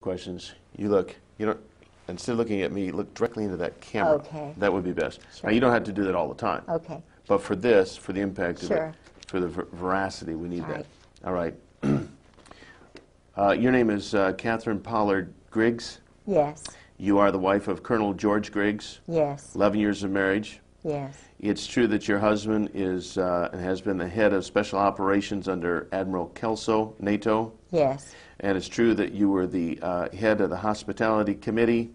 questions. You don't, instead of looking at me, look directly into that camera. Okay. That would be best. Sure. Now, you don't have to do that all the time. Okay. But for this, for the impact of Sure. it, for the veracity, we need All that. right. All right. Your name is Catherine Pollard Griggs. Yes. You are the wife of Colonel George Griggs. Yes. 11 years of marriage. Yes. It's true that your husband is and has been the head of special operations under Admiral Kelso, NATO. Yes. And it's true that you were the head of the hospitality committee.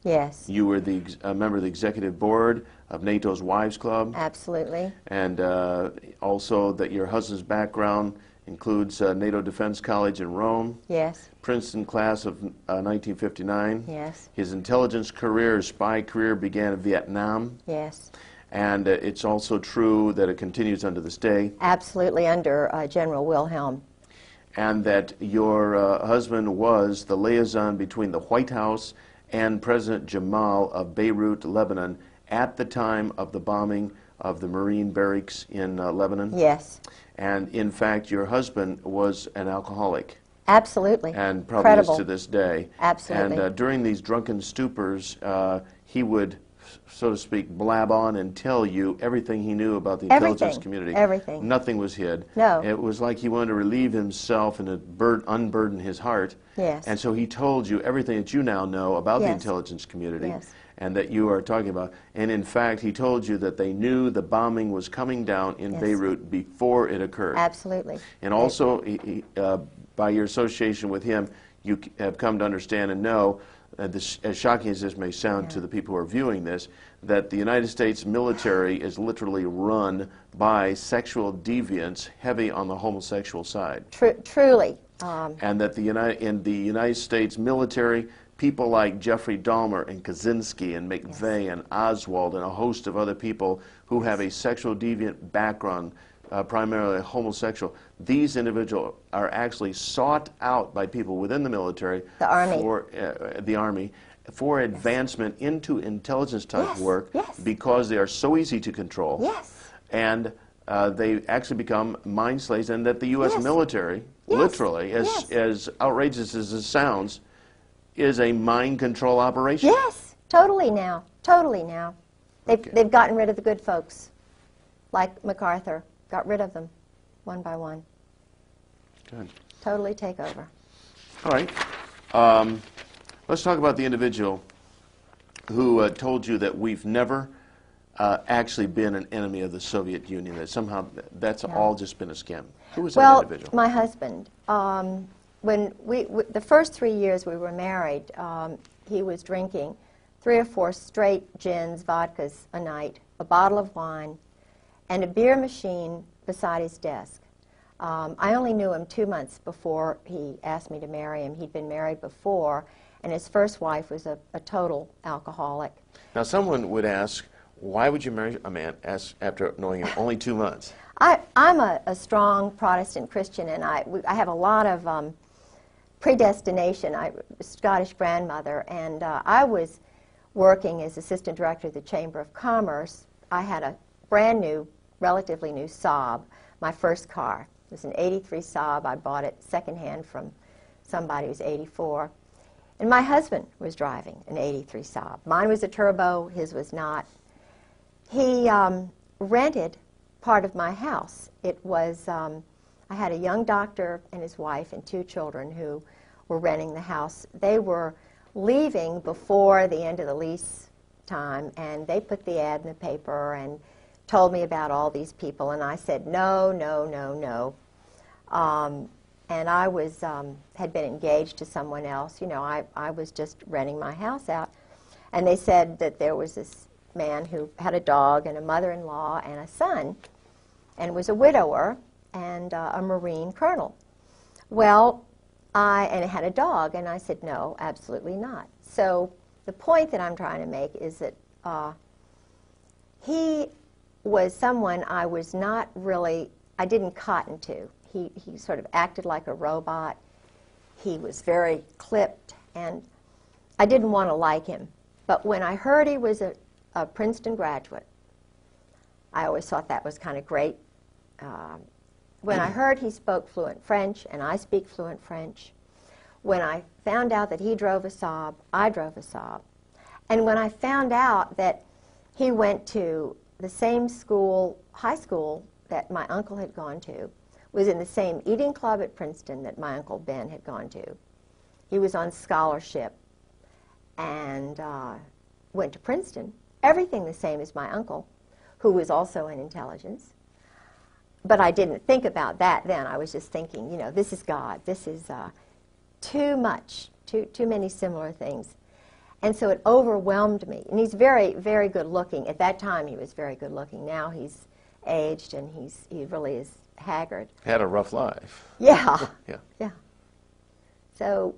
Yes. You were the member of the executive board of NATO's Wives Club. Absolutely. And also that your husband's background includes NATO Defense College in Rome. Yes. Princeton class of 1959. Yes. His intelligence career, his spy career began in Vietnam. Yes. And it's also true that it continues unto this day. Absolutely, under General Wilhelm. And that your husband was the liaison between the White House and President Jamal of Beirut, Lebanon, at the time of the bombing of the Marine barracks in Lebanon. Yes. And in fact, your husband was an alcoholic. Absolutely. And probably Incredible. is to this day. Absolutely. And during these drunken stupors, he would, so to speak, blab on and tell you everything he knew about the intelligence community. Everything. Nothing was hid. No. It was like he wanted to relieve himself and unburden his heart. Yes. And so he told you everything that you now know about the Yes. intelligence community. Yes. And that you are talking about. And in fact, he told you that they knew the bombing was coming down in Yes. Beirut before it occurred. Absolutely. And also, by your association with him, you have come to understand and know, this, as shocking as this may sound to the people who are viewing this, that the United States military is literally run by sexual deviants heavy on the homosexual side. Truly. And that in the United States military, people like Jeffrey Dahmer and Kaczynski and McVeigh and Oswald and a host of other people who have a sexual deviant background, primarily homosexual, these individuals are actually sought out by people within the military, The Army. For advancement into intelligence type work because they are so easy to control. Yes. And they actually become mind slaves, and that the U.S. military, literally, as outrageous as it sounds, is a mind control operation. Yes, totally now. Totally now. They've gotten rid of the good folks, like MacArthur. Got rid of them, one by one. Good. Totally take over. All right. Let's talk about the individual who told you that we've never actually been an enemy of the Soviet Union, that somehow that's all just been a scam. Who was that individual? Well, my husband. When the first 3 years we were married, he was drinking 3 or 4 straight gins, vodkas a night, a bottle of wine, and a beer machine beside his desk. I only knew him 2 months before he asked me to marry him. He'd been married before, and his first wife was a total alcoholic. Now, someone would ask, why would you marry a man after knowing him only 2 months? I'm a strong Protestant Christian, and I have a lot of predestination. I'm a Scottish grandmother, and I was working as assistant director of the Chamber of Commerce. I had a brand new, relatively new Saab, my first car. It was an 83 Saab. I bought it secondhand from somebody who's 84. And my husband was driving an 83 Saab. Mine was a turbo, his was not. He rented part of my house. It was, I had a young doctor and his wife and 2 children who were renting the house. They were leaving before the end of the lease time, and they put the ad in the paper and told me about all these people, and I said, no, no, no, no. And I was, had been engaged to someone else. You know, I was just renting my house out. And they said that there was this man who had a dog and a mother-in-law and a son, and was a widower and a Marine colonel. Well, and it had a dog, and I said, no, absolutely not. So the point that I'm trying to make is that he was someone I was not really, I didn't cotton to. He sort of acted like a robot. He was very clipped, and I didn't want to like him. But when I heard he was a Princeton graduate, I always thought that was kind of great. When I heard he spoke fluent French, and I speak fluent French, when I found out that he drove a Saab, I drove a Saab. And when I found out that he went to the same school, high school, that my uncle had gone to, was in the same eating club at Princeton that my Uncle Ben had gone to. He was on scholarship and went to Princeton. Everything the same as my uncle, who was also in intelligence. But I didn't think about that then. I was just thinking, you know, this is God. This is too much, too many similar things. And so it overwhelmed me. And he's very, very good looking. At that time, he was very good looking. Now he's aged and he really is haggard. Had a rough life. Yeah. Yeah. Yeah. So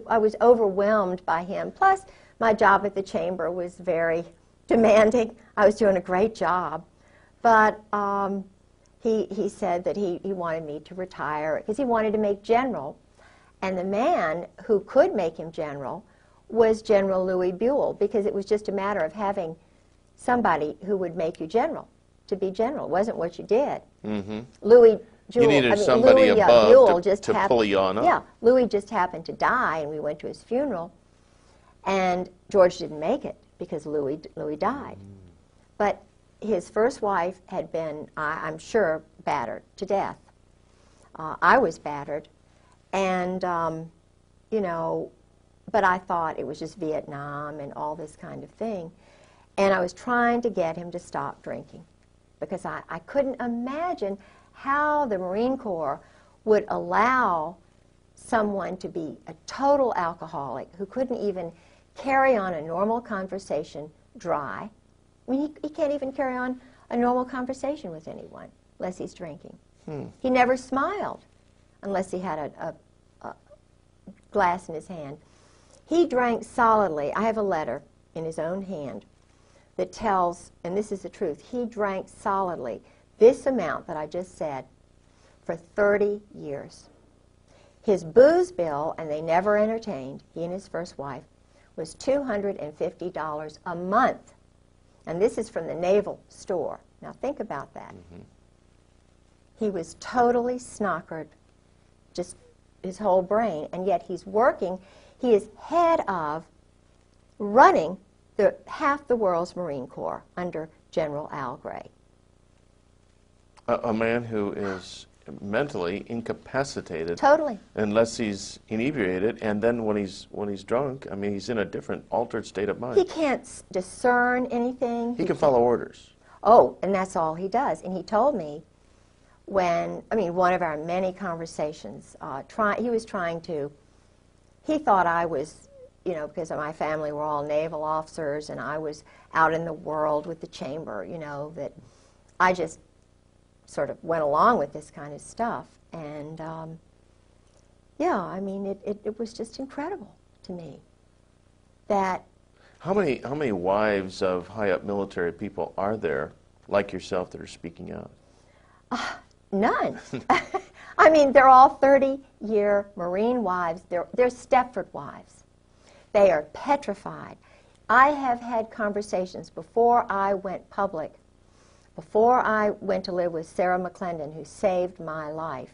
I was overwhelmed by him. Plus, my job at the chamber was very demanding. I was doing a great job. But he said that he wanted me to retire because he wanted to make general. And the man who could make him general was General Louis Buell, because it was just a matter of having somebody who would make you general to be general. It wasn't what you did. Mm-hmm. Louis Buell, You needed somebody above Buell to pull you on up. Yeah, Louis just happened to die, and we went to his funeral, and George didn't make it because Louis died. But his first wife had been, I'm sure, battered to death. I was battered, and, you know, but I thought it was just Vietnam and all this kind of thing. And I was trying to get him to stop drinking because I couldn't imagine how the Marine Corps would allow someone to be a total alcoholic who couldn't even carry on a normal conversation dry. I mean, he can't even carry on a normal conversation with anyone unless he's drinking. He never smiled unless he had a glass in his hand. He drank solidly. I have a letter in his own hand that tells, and this is the truth, he drank solidly this amount that I just said for 30 years. His booze bill, and they never entertained, he and his first wife, was $250 a month. And this is from the Naval store. Now think about that. Mm-hmm. He was totally snockered, just his whole brain, and yet he's working. He is head of running half the world's Marine Corps under General Al Gray. A man who is mentally incapacitated. Totally. Unless he's inebriated, and then when he's drunk, I mean, he's in a different, altered state of mind. He can't discern anything. He can follow orders. Oh, and that's all he does. And he told me when, I mean, one of our many conversations, he was trying to, he thought I was, you know, because my family were all naval officers and I was out in the world with the chamber, you know, that I just sort of went along with this kind of stuff. And, yeah, I mean, it was just incredible to me that... How many wives of high-up military people are there, like yourself, that are speaking out? None. I mean, they're all 30-year Marine wives. They're Stepford wives. They are petrified. I have had conversations before I went public, before I went to live with Sarah McClendon, who saved my life.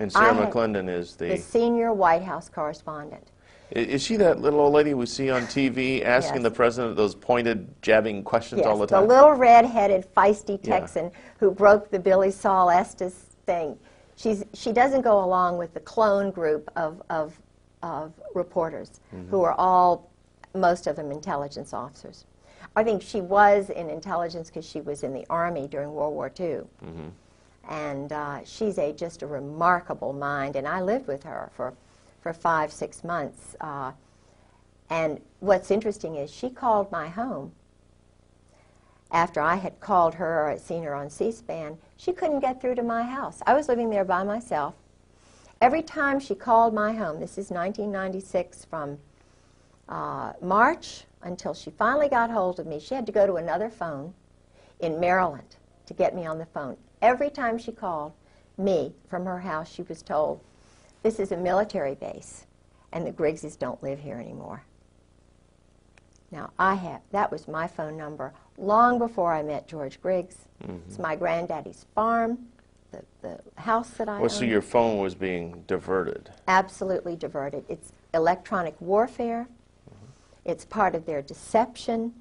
And Sarah McClendon is the senior White House correspondent. Is she that little old lady we see on TV asking Yes. the president those pointed, jabbing questions all the time? The little red-headed, feisty Texan who broke the Billy Saul Estes thing. She doesn't go along with the clone group of reporters who are all, most of them, intelligence officers. I think she was in intelligence because she was in the Army during World War II. And she's just a remarkable mind, and I lived with her for 5-6 months. And what's interesting is she called my home after I had called her or seen her on C-SPAN. She couldn't get through to my house. I was living there by myself. Every time she called my home, this is 1996, from March until she finally got hold of me, she had to go to another phone in Maryland to get me on the phone. Every time she called me from her house, she was told, "This is a military base, and the Griggses don't live here anymore." Now, that was my phone number long before I met George Griggs. It's my granddaddy's farm. the house that I Well, so own. your phone was being diverted. Absolutely diverted. It's electronic warfare. It's part of their deception.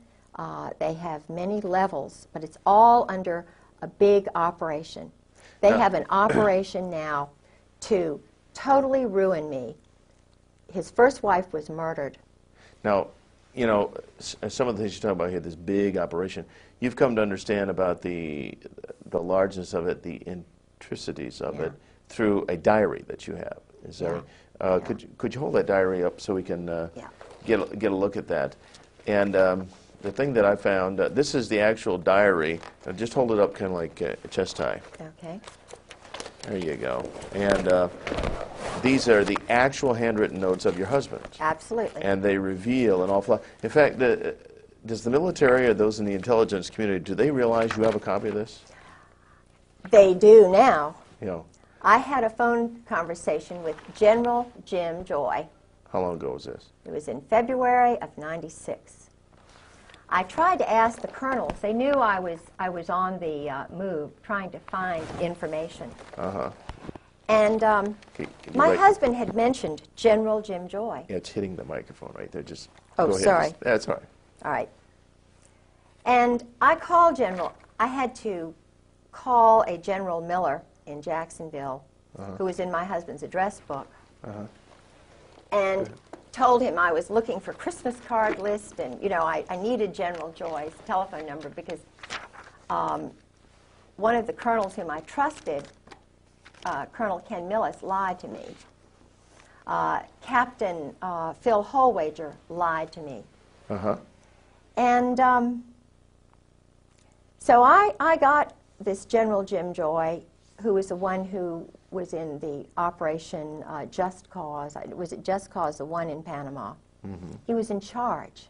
They have many levels, but it's all under a big operation. They have an operation now to totally ruin me. His first wife was murdered. Now, you know, some of the things you talk about here, this big operation, you've come to understand about the largeness of it, the intricacies of it, through a diary that you have. Is that right? Could you hold that diary up so we can get a look at that? And the thing that I found, this is the actual diary. Just hold it up kind of like chest high. Okay. There you go. And these are the actual handwritten notes of your husband. Absolutely. And they reveal an awful lot. In fact, does the military or those in the intelligence community, do they realize you have a copy of this? They do now. You know, I had a phone conversation with General Jim Joy. how long ago was this? It was in February of '96. I tried to ask the colonels. They knew I was on the move, trying to find information. Uh-huh. And my like- husband had mentioned General Jim Joy. Yeah, it's hitting the microphone right there. Just Oh, go ahead. sorry. That's all right. All right. And I called General. I had to call a General Miller in Jacksonville, who was in my husband's address book, and told him I was looking for Christmas card list, and you know I needed General Joy's telephone number because one of the colonels whom I trusted, Colonel Ken Millis, lied to me. Captain Phil Holwager lied to me. Uh-huh. And so I got this General Jim Joy, who was the one who was in the Operation Just Cause. Was it Just Cause, the one in Panama? Mm-hmm. He was in charge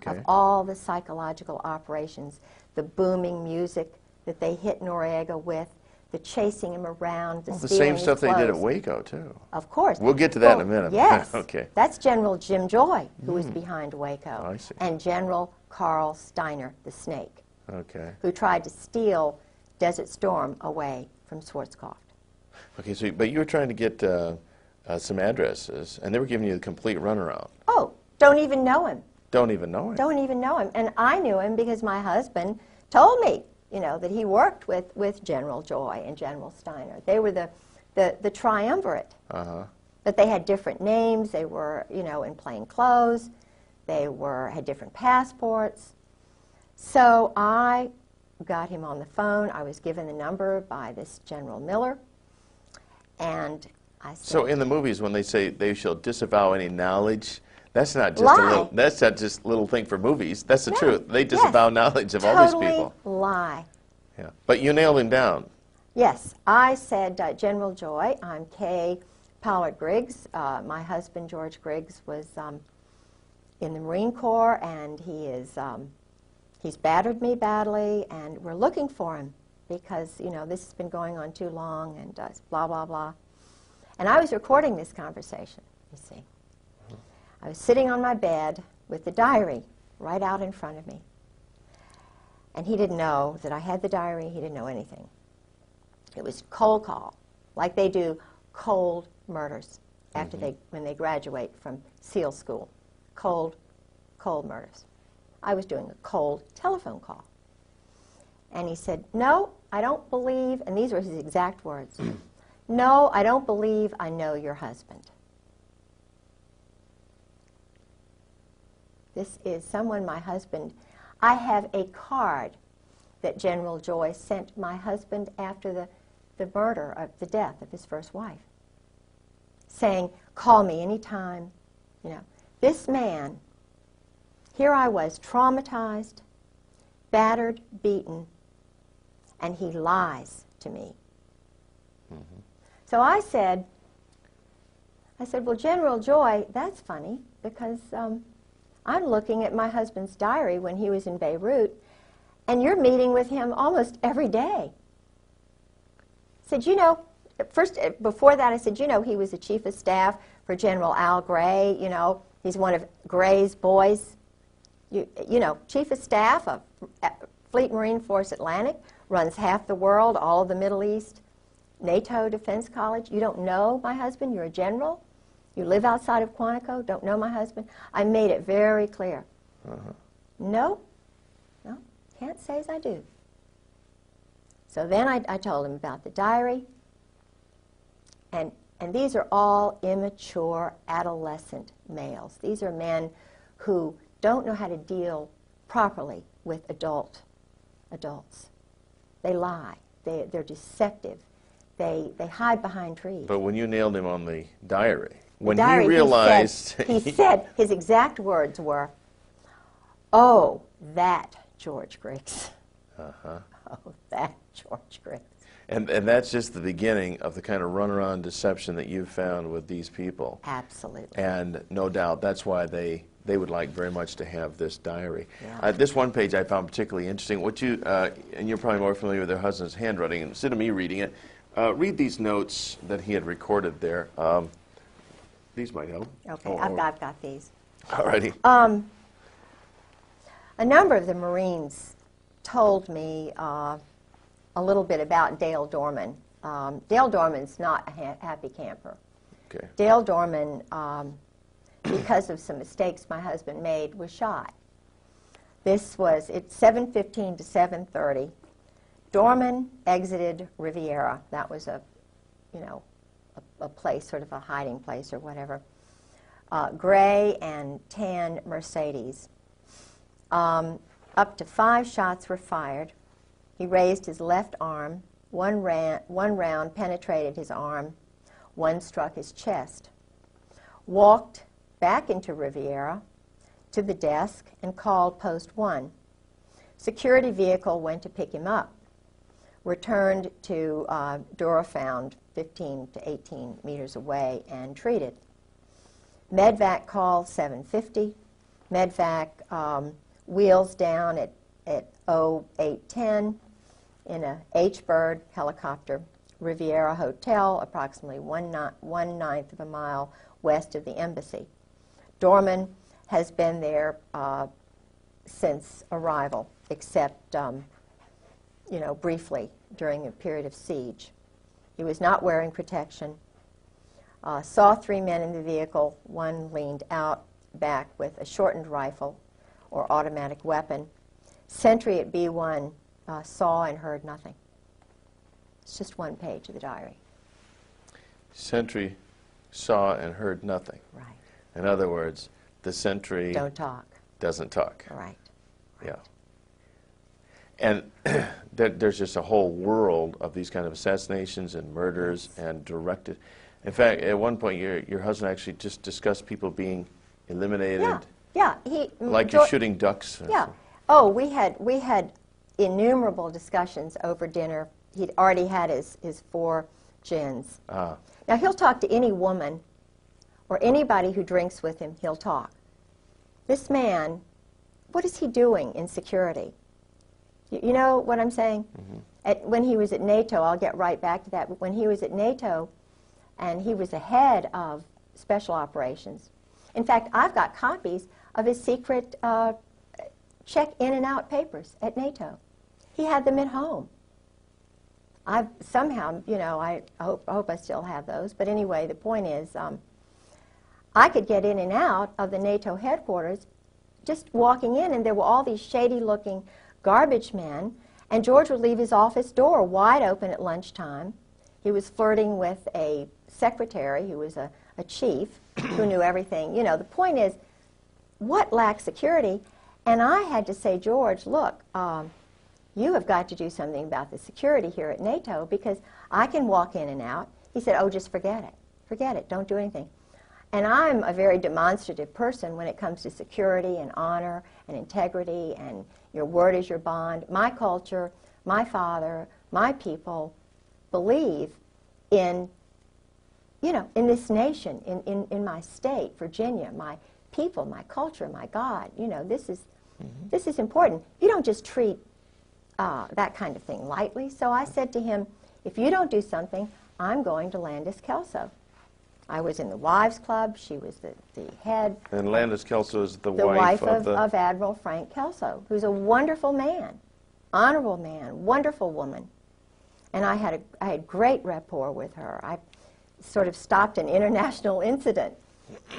of all the psychological operations, the booming music that they hit Noriega with, the chasing him around, the The stealing same his stuff they did at clothes. Waco, too. Of course. We'll get to that in a minute. Yes. Okay. That's General Jim Joy, who was behind Waco. I see. And General Carl Steiner, the Snake, Okay. who tried to steal Desert Storm away from Schwarzkopf. Okay, so, but you were trying to get some addresses, and they were giving you the complete runaround. Oh, don't even know him. Don't even know it. Don't even know him. And I knew him because my husband told me, you know, that he worked with General Joy and General Steiner. They were the triumvirate. Uh-huh. But they had different names. They were, you know, in plain clothes. They had different passports. So I got him on the phone. I was given the number by this General Miller. And I said, So in the movies, when they say they shall disavow any knowledge, that's not just Lie. that's not just a little thing for movies. That's the No. truth. They Yes. disavow knowledge of all these totally people. lie. Yeah. But you nailed him down. Yes, I said, General Joy, I'm Kay Pollard Griggs. My husband, George Griggs, was in the Marine Corps, and he's battered me badly, and we're looking for him because, you know, this has been going on too long, and blah, blah, blah. And I was recording this conversation, you see. I was sitting on my bed with the diary right out in front of me. And he didn't know that I had the diary. He didn't know anything. It was cold call, like they do cold murders after when they graduate from SEAL school. Cold murders. I was doing a cold telephone call. And he said, "No, I don't believe," and these were his exact words, "No, I don't believe I know your husband." This is someone my husband, I have a card that General Joy sent my husband after the murder, of the death of his first wife, saying, "Call me anytime." You know, this man, here I was, traumatized, battered, beaten, and he lies to me. So I said, well, General Joy, that's funny, because I'm looking at my husband's diary when he was in Beirut, and you're meeting with him almost every day. I said, you know, first, before that, I said, you know, he was the chief of staff for General Al Gray. You know, he's one of Gray's boys. You know, chief of staff of Fleet Marine Force Atlantic, runs half the world, all of the Middle East. NATO Defense College? You don't know my husband? You're a general? You live outside of Quantico? Don't know my husband? I made it very clear. No, no, can't say as I do. So then I told him about the diary, and these are all immature adolescent males. These are men who don't know how to deal properly with adults. They lie. They're deceptive. They hide behind trees. But when you nailed him on the diary, when diary, he realized... He said, his exact words were, "Oh, that George Griggs." Oh, that George Griggs. And that's just the beginning of the kind of runaround deception that you've found with these people. Absolutely. And no doubt that's why they would like very much to have this diary. Yeah. This one page I found particularly interesting. What you and you're probably more familiar with their husband's handwriting. Instead of me reading it, read these notes that he had recorded there. These might help. Okay, I've got these. All righty. A number of the Marines told me a little bit about Dale Dorman. Dale Dorman's not a happy camper. Okay. Dale Dorman, because of some mistakes my husband made, was shot. This was at 7:15 to 7:30. Dorman exited Riviera. That was a place, sort of a hiding place or whatever. Gray and tan Mercedes. Up to 5 shots were fired. He raised his left arm. One round penetrated his arm. One struck his chest. Walked back into Riviera to the desk and called Post 1. Security vehicle went to pick him up. Returned to Durafound, 15 to 18 meters away, and treated. Medvac called 7:50. Medvac wheels down at 08:10 in a H-Bird helicopter. Riviera Hotel, approximately 1/9 of a mile west of the embassy. Dorman has been there since arrival, except briefly during a period of siege. He was not wearing protection. Saw 3 men in the vehicle. One leaned out back with a shortened rifle or automatic weapon. Sentry at B1 saw and heard nothing. It's just one page of the diary. Sentry saw and heard nothing. Right. In other words, the sentry Don't talk. doesn't talk. Right. Yeah. And there's just a whole world of these kind of assassinations and murders and directed. In fact, at one point, your husband actually just discussed people being eliminated. Yeah. Like you're shooting ducks. Yeah. Oh, we had innumerable discussions over dinner. He'd already had his 4 gins. Ah. Now, he'll talk to any woman or anybody who drinks with him, he'll talk. This man, what is he doing in security? You know what I'm saying? Mm-hmm. When he was at NATO, I'll get right back to that, but when he was at NATO and he was the head of special operations, in fact, I've got copies of his secret check in and out papers at NATO. He had them at home. I've somehow, I hope I still have those, but anyway, the point is, I could get in and out of the NATO headquarters just walking in, and there were all these shady-looking garbage men, and George would leave his office door wide open at lunchtime. He was flirting with a secretary who was a chief who knew everything. The point is, what lacked security? And I had to say, George, look, you have got to do something about the security here at NATO because I can walk in and out. He said, oh, just forget it. Forget it. Don't do anything. And I'm a very demonstrative person when it comes to security and honor and integrity, and your word is your bond. My culture, my father, my people believe in, in this nation, in my state, Virginia, my people, my culture, my God. This is important. You don't just treat that kind of thing lightly. So I said to him, if you don't do something, I'm going to Landis Kelso. I was in the Wives Club. She was the head. And Landis Kelso is the wife of Admiral Frank Kelso, who's a wonderful man, honorable man, wonderful woman. And I had great rapport with her. I sort of stopped an international incident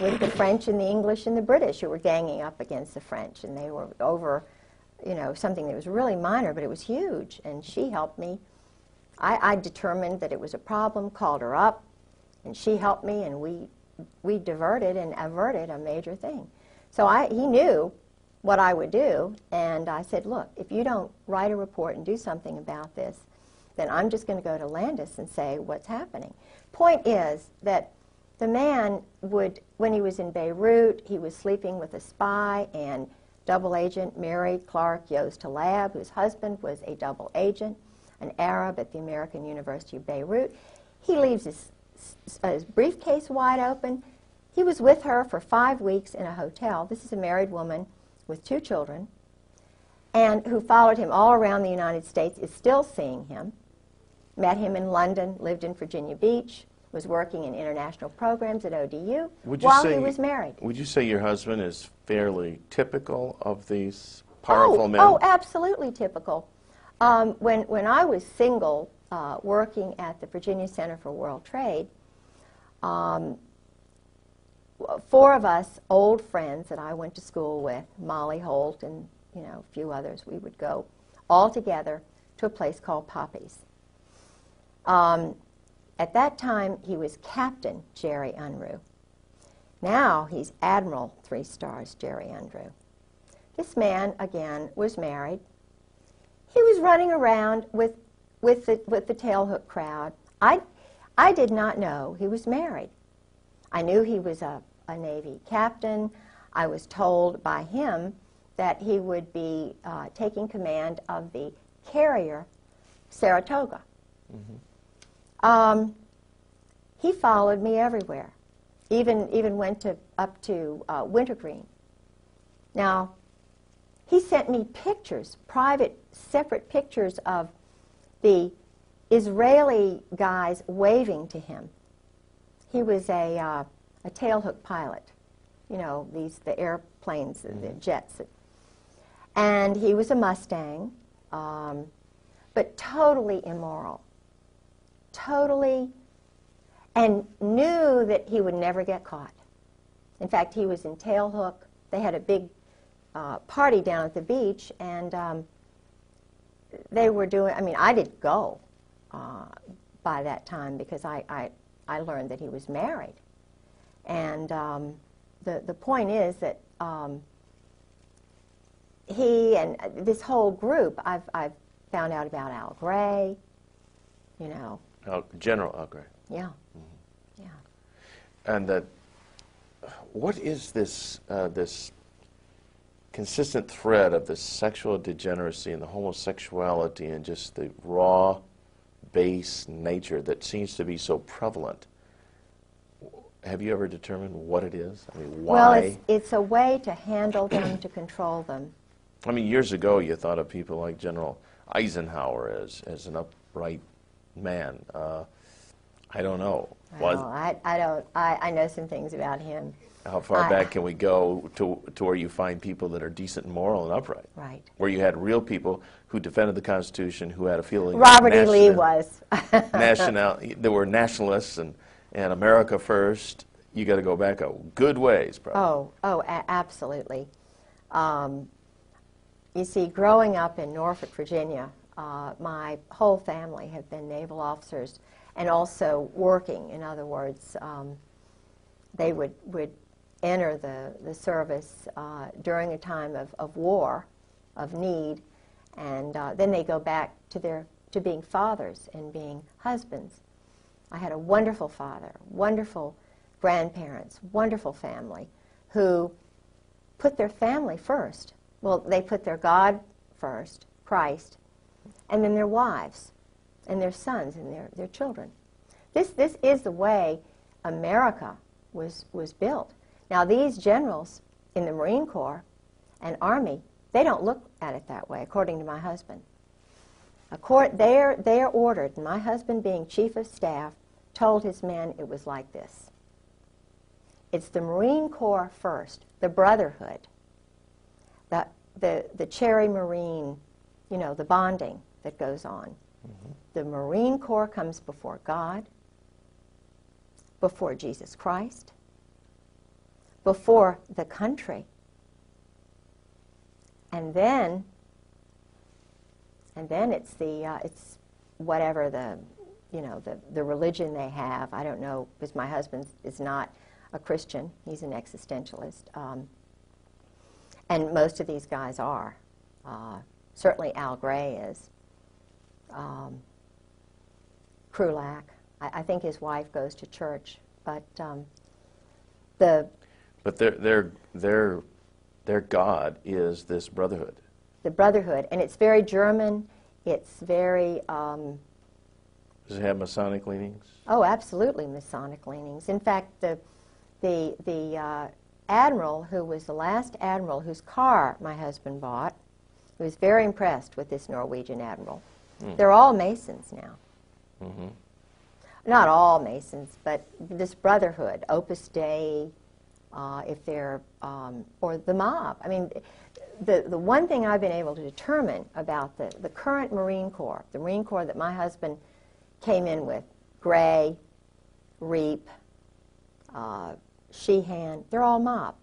with the French and the English and the British who were ganging up against the French, and they were over, you know, something that was really minor, but it was huge. And she helped me. I determined that it was a problem, called her up, and she helped me, and we diverted and averted a major thing. So he knew what I would do, and I said, look, if you don't write a report and do something about this, then I'm just going to go to Landis and say what's happening. Point is that the man would, when he was in Beirut, he was sleeping with a spy and double agent Mary Clark Yost Talab, whose husband was a double agent, an Arab at the American University of Beirut. He leaves his briefcase wide open. He was with her for 5 weeks in a hotel. This is a married woman with 2 children, and who followed him all around the United States, is still seeing him. Met him in London, lived in Virginia Beach, was working in international programs at ODU while he was married. Would you say your husband is fairly typical of these powerful men? Oh, absolutely typical. When I was single, working at the Virginia Center for World Trade, 4 of us old friends that I went to school with, Molly Holt and a few others, we would go all together to a place called Poppy's. At that time, he was Captain Jerry Unruh. Now he's Admiral 3 stars Jerry Unruh. This man, again, was married. He was running around with the tailhook crowd. I did not know he was married. I knew he was a Navy captain. I was told by him that he would be taking command of the carrier Saratoga. Mm-hmm. He followed me everywhere, even went up to Wintergreen. Now, he sent me pictures, private, separate pictures of the Israeli guys waving to him. He was a tailhook pilot, the airplanes, the jets. And he was a Mustang, but totally immoral. Totally, and knew that he would never get caught. In fact, he was in tailhook. They had a big party down at the beach, and they were doing, I didn't go by that time because I learned that he was married. And the point is that he and this whole group, I've found out about Al Gray, General Al Gray. Yeah. Mm-hmm. Yeah. And what is this this consistent thread of the sexual degeneracy and the homosexuality and just the raw, base nature that seems to be so prevalent? Have you ever determined what it is? Why? Well, it's a way to handle them, to control them. Years ago, you thought of people like General Eisenhower as an upright man. I don't know. I know some things about him. How far back can we go to where you find people that are decent and moral and upright? Right. Where you had real people who defended the Constitution, who had a feeling. Robert E. Lee was. There were nationalists and America first. You got to go back a good ways, probably. Absolutely. You see, growing up in Norfolk, Virginia, my whole family have been naval officers and also working. In other words, they would enter the service during a time of war, of need, and then they go back to being fathers and being husbands. I had a wonderful father, wonderful grandparents, wonderful family who put their family first. Well, they put their God first, Christ, and then their wives and their sons and their children. This is the way America was built. Now, these generals in the Marine Corps and Army, they don't look at it that way, according to my husband. They're ordered, and my husband, being chief of staff, told his men it was like this. It's the Marine Corps first, the brotherhood, the cherry Marine, the bonding that goes on. Mm-hmm. the Marine Corps comes before God, before Jesus Christ, before the country, and then it's it's whatever the religion they have. I don't know, because my husband is not a Christian. He's an existentialist. And most of these guys are. Certainly Al Gray is. Krulak. I think his wife goes to church. But their God is this brotherhood. The brotherhood. And it's very German. It's very... Does it have Masonic leanings? Oh, absolutely Masonic leanings. In fact, the admiral who was the last admiral whose car my husband bought, he was very impressed with this Norwegian admiral. They're all Masons now. Mm-hmm. Not all Masons, but this brotherhood, Opus Dei, if they're, or the mob. I mean, the one thing I've been able to determine about the current Marine Corps, the Marine Corps that my husband came in with, Gray, Reap, Sheehan, they're all mob.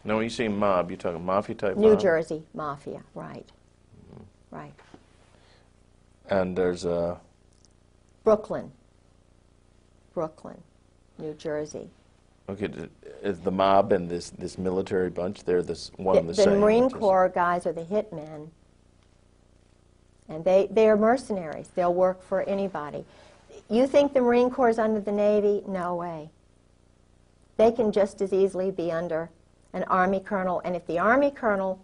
Now, when you say mob, you're talking mafia type New mob? Jersey mafia, right. Mm-hmm. Right. And there's a... Brooklyn, New Jersey. Okay, is the mob and this military bunch, they're one and the same? The Marine Corps guys are the hitmen. And they are mercenaries. They'll work for anybody. You think the Marine Corps is under the Navy? No way. They can just as easily be under an Army colonel. And if the Army colonel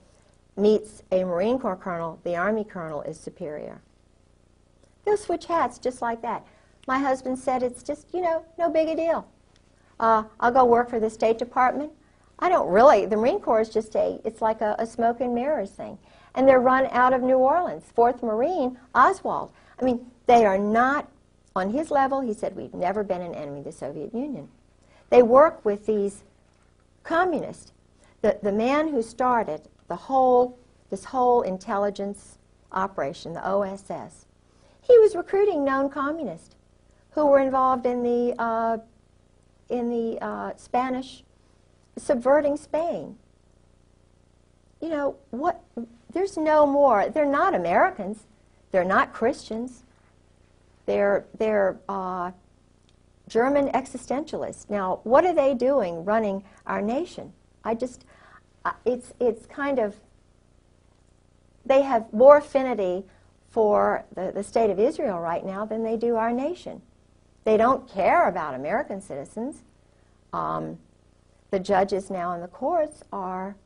meets a Marine Corps colonel, the Army colonel is superior. They'll switch hats just like that. My husband said it's just, no big a deal. I'll go work for the State Department. I don't really. The Marine Corps is just it's like a smoke and mirrors thing. And they're run out of New Orleans. 4th Marine, Oswald. I mean, they are not on his level. He said, we've never been an enemy of the Soviet Union. They work with these communists. The man who started this whole intelligence operation, the OSS, he was recruiting known communists who were involved in the Spanish, subverting Spain. What? There's no more. They're not Americans. They're not Christians. They're German existentialists. Now, what are they doing running our nation? It's kind of, they have more affinity for the state of Israel right now than they do our nation. They don't care about American citizens. The judges now in the courts are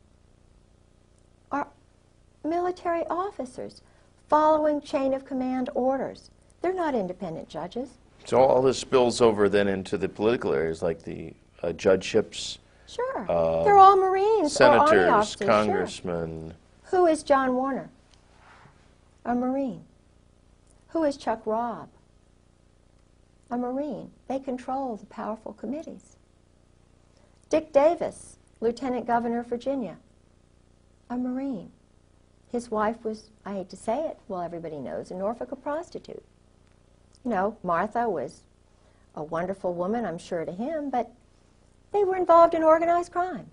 military officers following chain of command orders. They're not independent judges. So all this spills over then into the political areas, like the judgeships. Sure. They're all Marines or Army senators, officers. congressmen. Sure. Who is John Warner? A Marine. Who is Chuck Robb? A Marine. They control the powerful committees. Dick Davis, Lieutenant Governor of Virginia, a Marine. His wife was, I hate to say it, well, everybody knows, in Norfolk, a prostitute. Martha was a wonderful woman, I'm sure, to him, but they were involved in organized crime.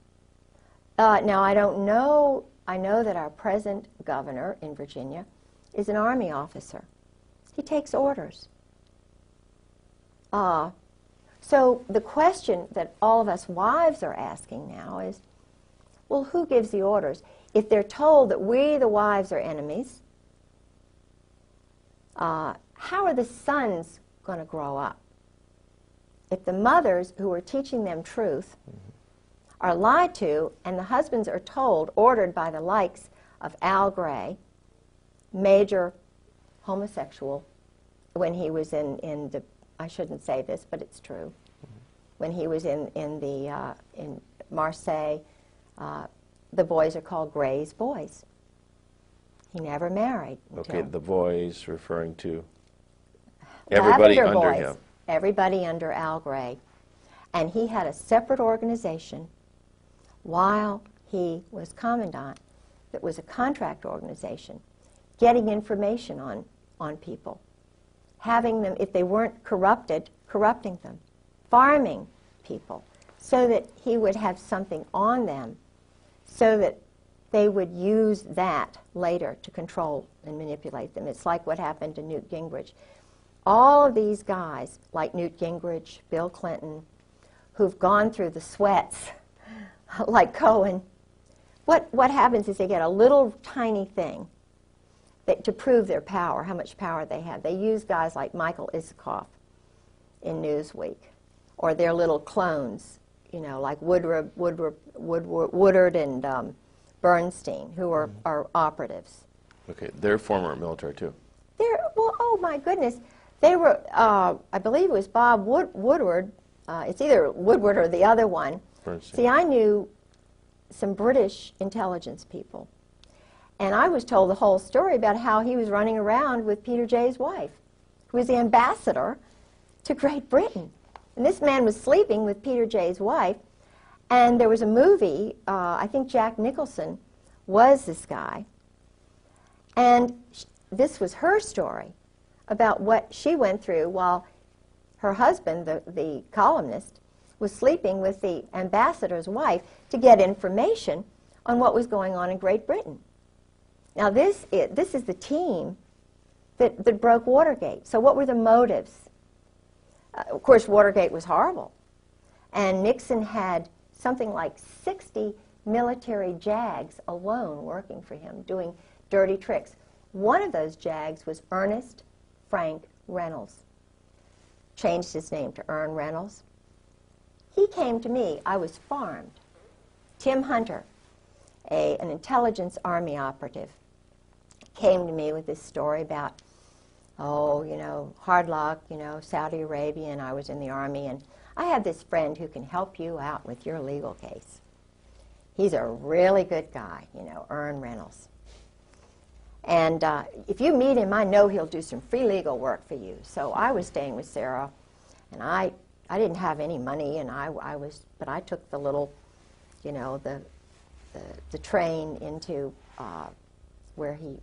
Now, I don't know, I know that our present governor in Virginia is an Army officer. He takes orders. So the question that all of us wives are asking now is, well, who gives the orders? If they're told that we, the wives, are enemies, how are the sons going to grow up? If the mothers who are teaching them truth are lied to, and the husbands are told, ordered by the likes of Al Gray, major homosexual, when he was in the, I shouldn't say this, but it's true, when he was in Marseille, the boys are called Gray's boys. He never married. Okay, the boys referring to everybody under boys, him. Everybody under Al Gray. And he had a separate organization while he was commandant that was a contract organization, getting information on on people, having them, if they weren't corrupted, corrupting them, farming people, so that he would have something on them, so that they would use that later to control and manipulate them. It's like what happened to Newt Gingrich. All of these guys, like Newt Gingrich, Bill Clinton, who've gone through the sweats, like Cohen, what happens is they get a little tiny thing that, to prove their power, how much power they have. They use guys like Michael Isikoff in Newsweek, or their little clones, you know, like Woodward and Bernstein, who are operatives. Okay, they're former military too. Well, oh my goodness. They were, I believe it was Bob Woodward. It's either Woodward or the other one. Bernstein. See, I knew some British intelligence people. And I was told the whole story about how he was running around with Peter Jay's wife, who was the ambassador to Great Britain. And this man was sleeping with Peter Jay's wife. And there was a movie, I think Jack Nicholson was this guy. And this was her story about what she went through while her husband, the columnist, was sleeping with the ambassador's wife to get information on what was going on in Great Britain. Now this is the team that broke Watergate. So what were the motives? Of course, Watergate was horrible. And Nixon had something like 60 military JAGs alone working for him, doing dirty tricks. One of those JAGs was Ernest Frank Reynolds. Changed his name to Ern Reynolds. He came to me. I was farmed. Tim Hunter, an intelligence army operative, came to me with this story about, oh, you know, hard luck, you know, Saudi Arabia, and I was in the army, and I have this friend who can help you out with your legal case. He's a really good guy, you know, Ern Reynolds. And if you meet him, I know he'll do some free legal work for you. So I was staying with Sarah, and I didn't have any money, and but I took the little, you know, the train into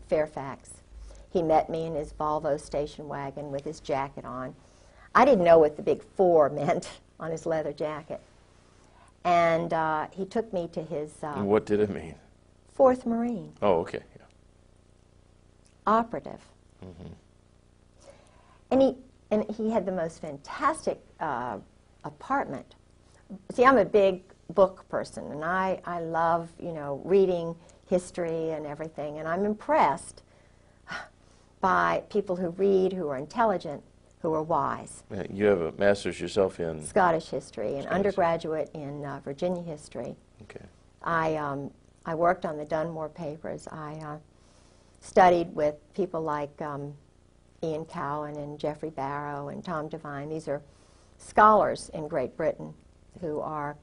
Fairfax. He met me in his Volvo station wagon with his jacket on. I didn't know what the big 4 meant on his leather jacket. And he took me to his... what did it mean? 4th Marine. Oh, okay. Yeah. Operative. Mm-hmm. And he had the most fantastic apartment. See, I'm a big book person, and I love, you know, reading history and everything, and I'm impressed by people who read, who are intelligent, who are wise. You have a master's yourself in? Scottish history, and undergraduate in Virginia history. Okay. I worked on the Dunmore papers. I studied with people like Ian Cowan and Geoffrey Barrow and Tom Devine. These are scholars in Great Britain who are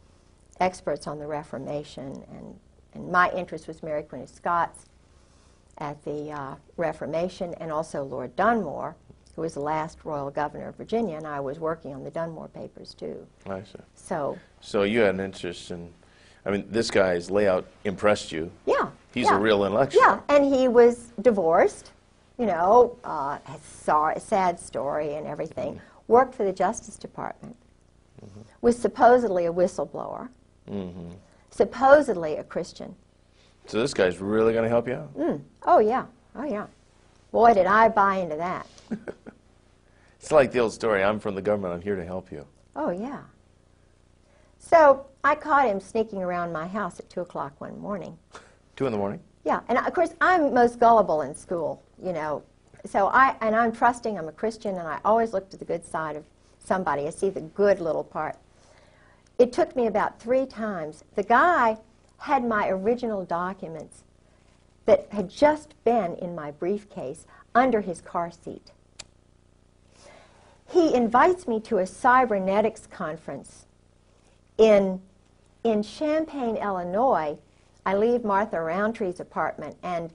experts on the Reformation, and my interest was Mary Queen of Scots at the Reformation, and also Lord Dunmore, who was the last royal governor of Virginia, and I was working on the Dunmore papers too. I see. So you had an interest in, I mean, this guy's layout impressed you. Yeah. He's a real intellectual. Yeah, and he was divorced, you know, a sad story and everything. Worked for the Justice Department. Was supposedly a whistleblower. Supposedly a Christian. So this guy's really going to help you out? Oh, yeah. Oh, yeah. Boy, did I buy into that. It's like the old story, I'm from the government, I'm here to help you. Oh, yeah. So I caught him sneaking around my house at 2 o'clock one morning. 2 in the morning? Yeah, and of course I'm most gullible in school, you know. So I'm trusting, I'm a Christian, and I always look to the good side of somebody. I see the good little part. It took me about 3 times. The guy had my original documents that had just been in my briefcase under his car seat. He invites me to a cybernetics conference in Champaign, Illinois. I leave Martha Roundtree's apartment, and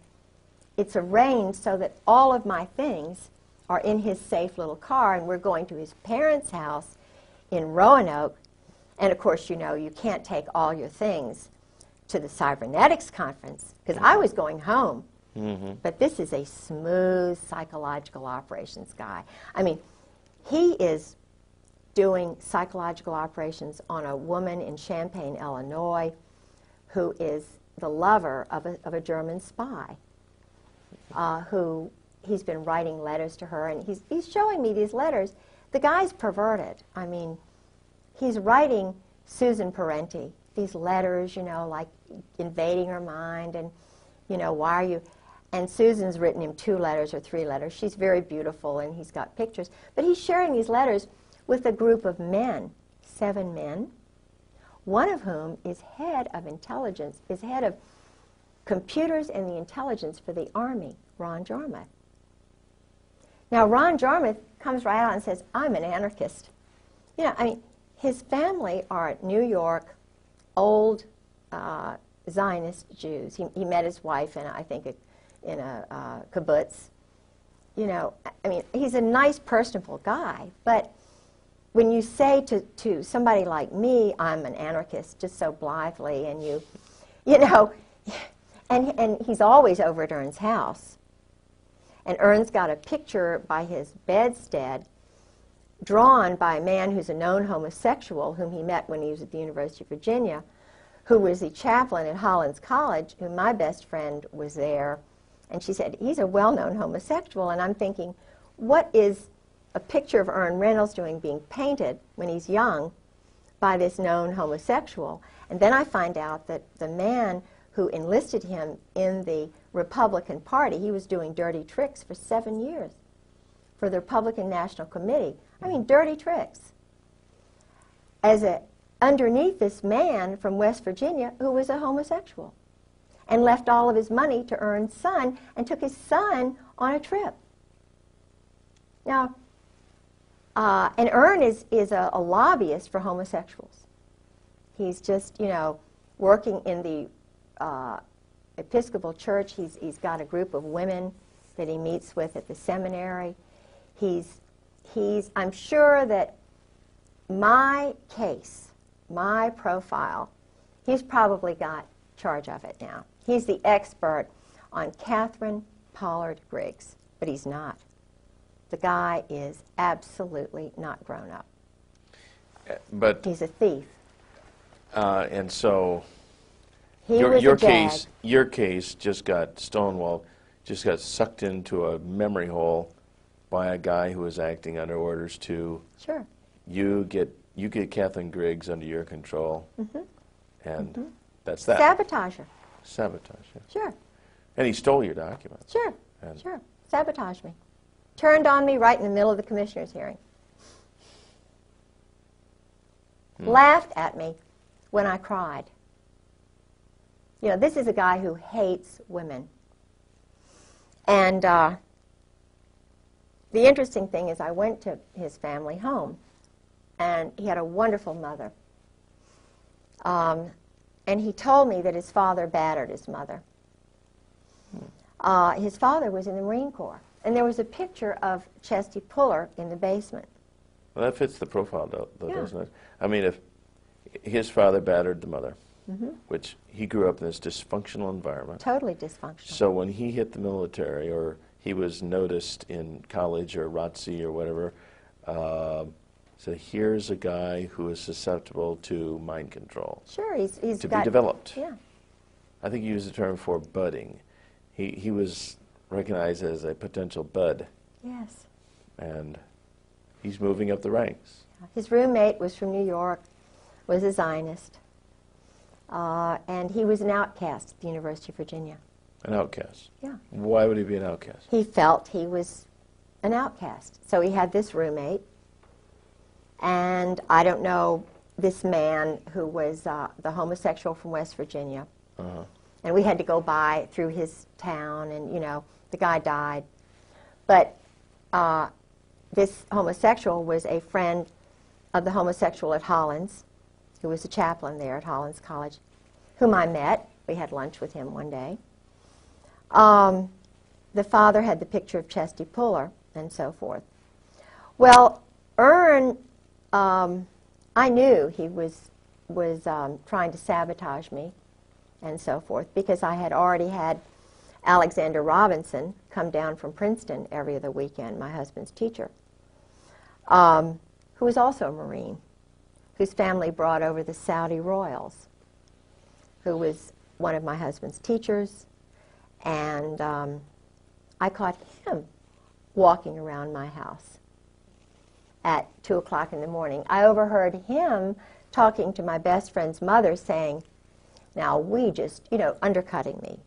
it's arranged so that all of my things are in his safe little car, and we're going to his parents' house in Roanoke. And of course, you know, you can't take all your things to the cybernetics conference, because I was going home. But this is a smooth psychological operations guy. I mean, he is doing psychological operations on a woman in Champaign, Illinois, who is the lover of a German spy, who he's been writing letters to her, and he's showing me these letters. The guy's perverted. I mean, he's writing Susan Parenti these letters, you know, like invading her mind, and, you know, why are you... And Susan's written him 2 letters or 3 letters. She's very beautiful, and he's got pictures. But he's sharing these letters with a group of men, 7 men, one of whom is head of intelligence, is head of computers and the intelligence for the Army, Ron Jarmuth. Now, Ron Jarmuth comes right out and says, I'm an anarchist. You know, I mean, his family are New York, old Zionist Jews. He met his wife in, I think, in a kibbutz. You know, I mean, he's a nice, personable guy, but when you say to somebody like me, I'm an anarchist, just so blithely, and you know, and he's always over at Ern's house. And Ern's got a picture by his bedstead drawn by a man who's a known homosexual whom he met when he was at the University of Virginia, who was the chaplain at Hollins College, who my best friend was there. And she said, he's a well-known homosexual. And I'm thinking, what is a picture of Ern Reynolds doing being painted when he's young by this known homosexual? And then I find out that the man who enlisted him in the Republican Party, he was doing dirty tricks for 7 years for the Republican National Committee. I mean, dirty tricks. Underneath this man from West Virginia who was a homosexual, and left all of his money to Ern's son and took his son on a trip. Now, and Ern is a lobbyist for homosexuals. He's just, you know, working in the Episcopal Church. He's got a group of women that he meets with at the seminary. I'm sure that my case, my profile, he's probably got charge of it now. He's the expert on Catherine Pollard Griggs, but he's not. The guy is absolutely not grown up. But he's a thief. And so he your case just got stonewalled, just got sucked into a memory hole by a guy who was acting under orders to you get Catherine Griggs under your control, and that's that. Sabotage her. Sabotage, yeah. Sure. And he stole your documents. Sure, sure. Sabotage me. Turned on me right in the middle of the commissioner's hearing. Laughed at me when I cried. You know, this is a guy who hates women. And the interesting thing is I went to his family home, and he had a wonderful mother. And he told me that his father battered his mother. His father was in the Marine Corps. And there was a picture of Chesty Puller in the basement. Well, that fits the profile, though, doesn't it? I mean, if his father battered the mother, which he grew up in this dysfunctional environment. Totally dysfunctional. So when he hit the military, or he was noticed in college or ROTC or whatever, so here's a guy who is susceptible to mind control. Sure, he's to be developed. Yeah. I think you used the term for budding. He was recognized as a potential bud. Yes. And he's moving up the ranks. His roommate was from New York, was a Zionist, and he was an outcast at the University of Virginia. An outcast? Yeah. Why would he be an outcast? He felt he was an outcast. So he had this roommate, and I don't know, this man who was the homosexual from West Virginia. And we had to go by through his town, and, you know, the guy died. But this homosexual was a friend of the homosexual at Hollins, who was a chaplain there at Hollins College, whom I met. We had lunch with him one day. The father had the picture of Chesty Puller, and so forth. Well, Ern, I knew he was trying to sabotage me, and so forth, because I had already had Alexander Robinson come down from Princeton every other weekend, my husband's teacher, who was also a Marine, whose family brought over the Saudi royals, who was one of my husband's teachers, and I caught him walking around my house at 2 o'clock in the morning. I overheard him talking to my best friend's mother saying, now we just, undercutting me.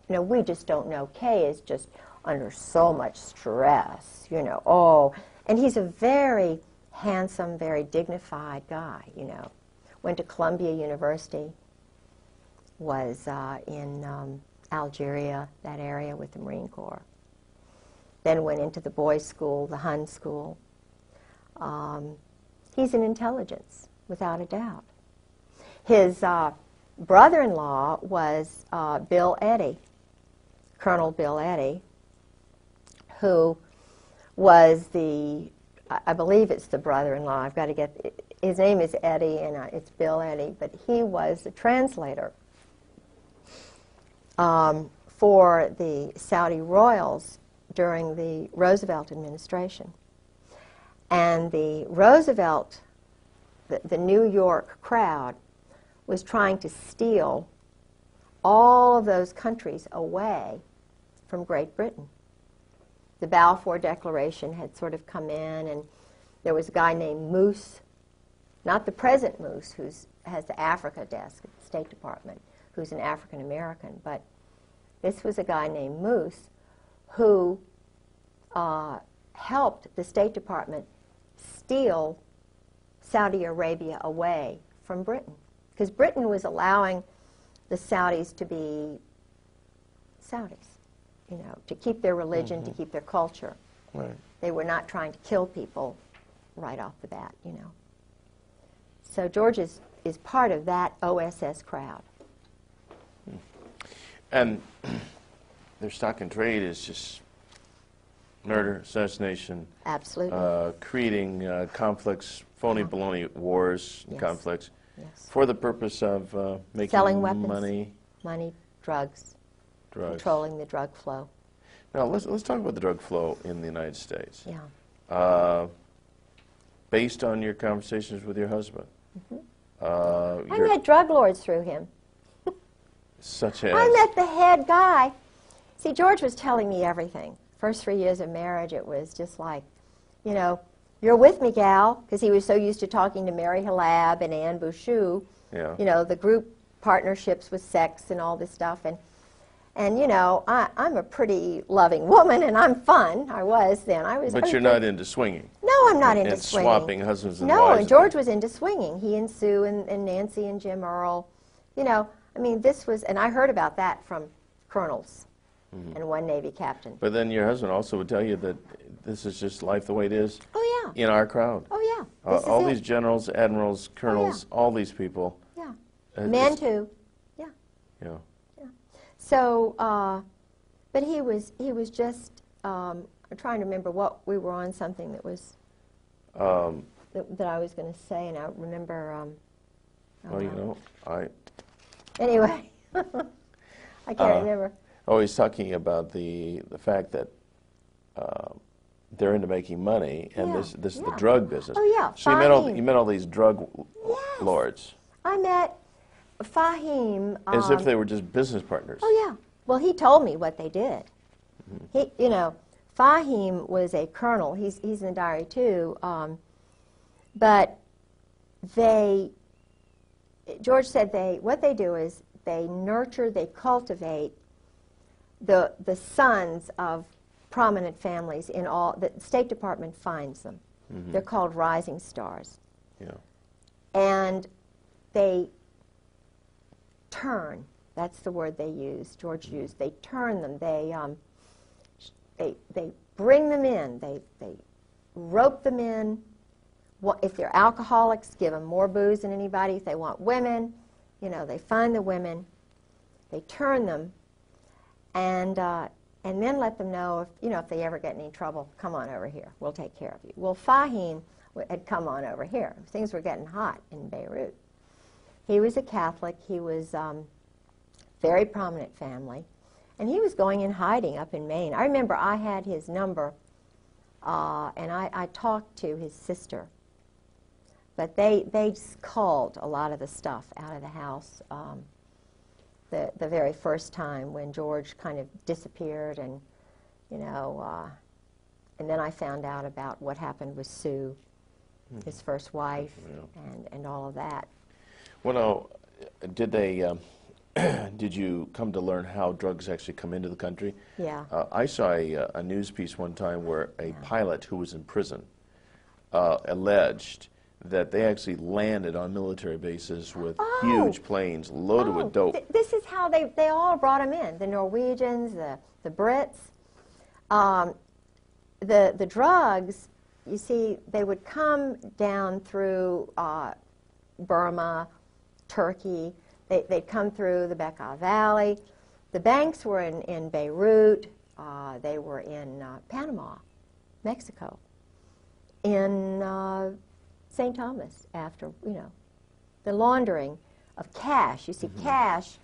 We just don't know. Kay is just under so much stress, oh. And he's a very handsome, very dignified guy, Went to Columbia University, was in Algeria, that area with the Marine Corps. Then went into the boys' school, the Hun school. He's an intelligence, without a doubt. His brother-in-law was Bill Eddy, Colonel Bill Eddy, who was I believe it's the brother-in-law. I've got to get, his name is Eddy, and it's Bill Eddy, but he was the translator for the Saudi royals during the Roosevelt administration. And the Roosevelt, the New York crowd, was trying to steal all of those countries away from Great Britain. The Balfour Declaration had sort of come in, and there was a guy named Moose, not the present Moose, who has the Africa desk at the State Department, who's an African American, but this was a guy named Moose who helped the State Department steal Saudi Arabia away from Britain, because Britain was allowing the Saudis to be Saudis, to keep their religion, to keep their culture. Right. They were not trying to kill people right off the bat, So George is part of that OSS crowd. And their stock and trade is just murder, assassination, Absolutely. creating conflicts, phony baloney wars, Yes. conflicts, Yes. for the purpose of making Selling weapons. money, Drugs, drugs. controlling the drug flow. Now let's talk about the drug flow in the United States. Yeah. Based on your conversations with your husband. I met drug lords through him. Such as? I met the head guy. See, George was telling me everything. First 3 years of marriage, it was just like, you're with me, gal, because he was so used to talking to Mary Halab and Anne Bouchou, Yeah. The group partnerships with sex and all this stuff. And I'm a pretty loving woman, and I'm fun. I was then. But you're not into swinging. No, I'm not into and swinging. swapping husbands and no, wives. and George was into swinging. He and Sue and Nancy and Jim Earl. This was, and I heard about that from colonels and one Navy captain. But then your husband also would tell you that this is just life the way it is. Oh, yeah. In our crowd. Oh, yeah. This is all it. these generals, admirals, colonels, all these people. Yeah. it's- Men, too. Yeah. Yeah. So, but he was just, I'm trying to remember what we were on, something that was, that I was going to say, and I remember, anyway, I can't remember. Oh, he's talking about the fact that they're into making money, and Yeah, this is the yeah. drug business. Oh, yeah, So you met all these drug Yes. lords I met Fahim. as if they were just business partners. Oh, yeah. Well, he told me what they did. He, Fahim was a colonel. He's in the diary, too. But George said what they do is they nurture, they cultivate the sons of prominent families in all, the State Department finds them. They're called rising stars. Yeah. And they turn, that's the word they use, George used, they turn them, they bring them in, they rope them in. If they're alcoholics, give them more booze than anybody. If they want women, they find the women, they turn them, and then let them know if they ever get in any trouble, come on over here, we'll take care of you. Well, Fahim had come on over here. Things were getting hot in Beirut. He was a Catholic. He was very prominent family, And he was going in hiding up in Maine. I remember I had his number, and I talked to his sister. But they just culled a lot of the stuff out of the house the very first time when George kind of disappeared, and you know, and then I found out about what happened with Sue, his first wife, and all of that. Well, now, did they? Did you come to learn how drugs actually come into the country? Yeah. I saw a news piece one time where a pilot who was in prison alleged that they actually landed on military bases with huge planes loaded with dope. This is how they all brought them in, the Norwegians, the Brits. The drugs, you see, they would come down through Burma, Turkey. They'd come through the Bekaa Valley. The banks were in Beirut. They were in Panama, Mexico, in St. Thomas, after, you know, the laundering of cash. You see, cash,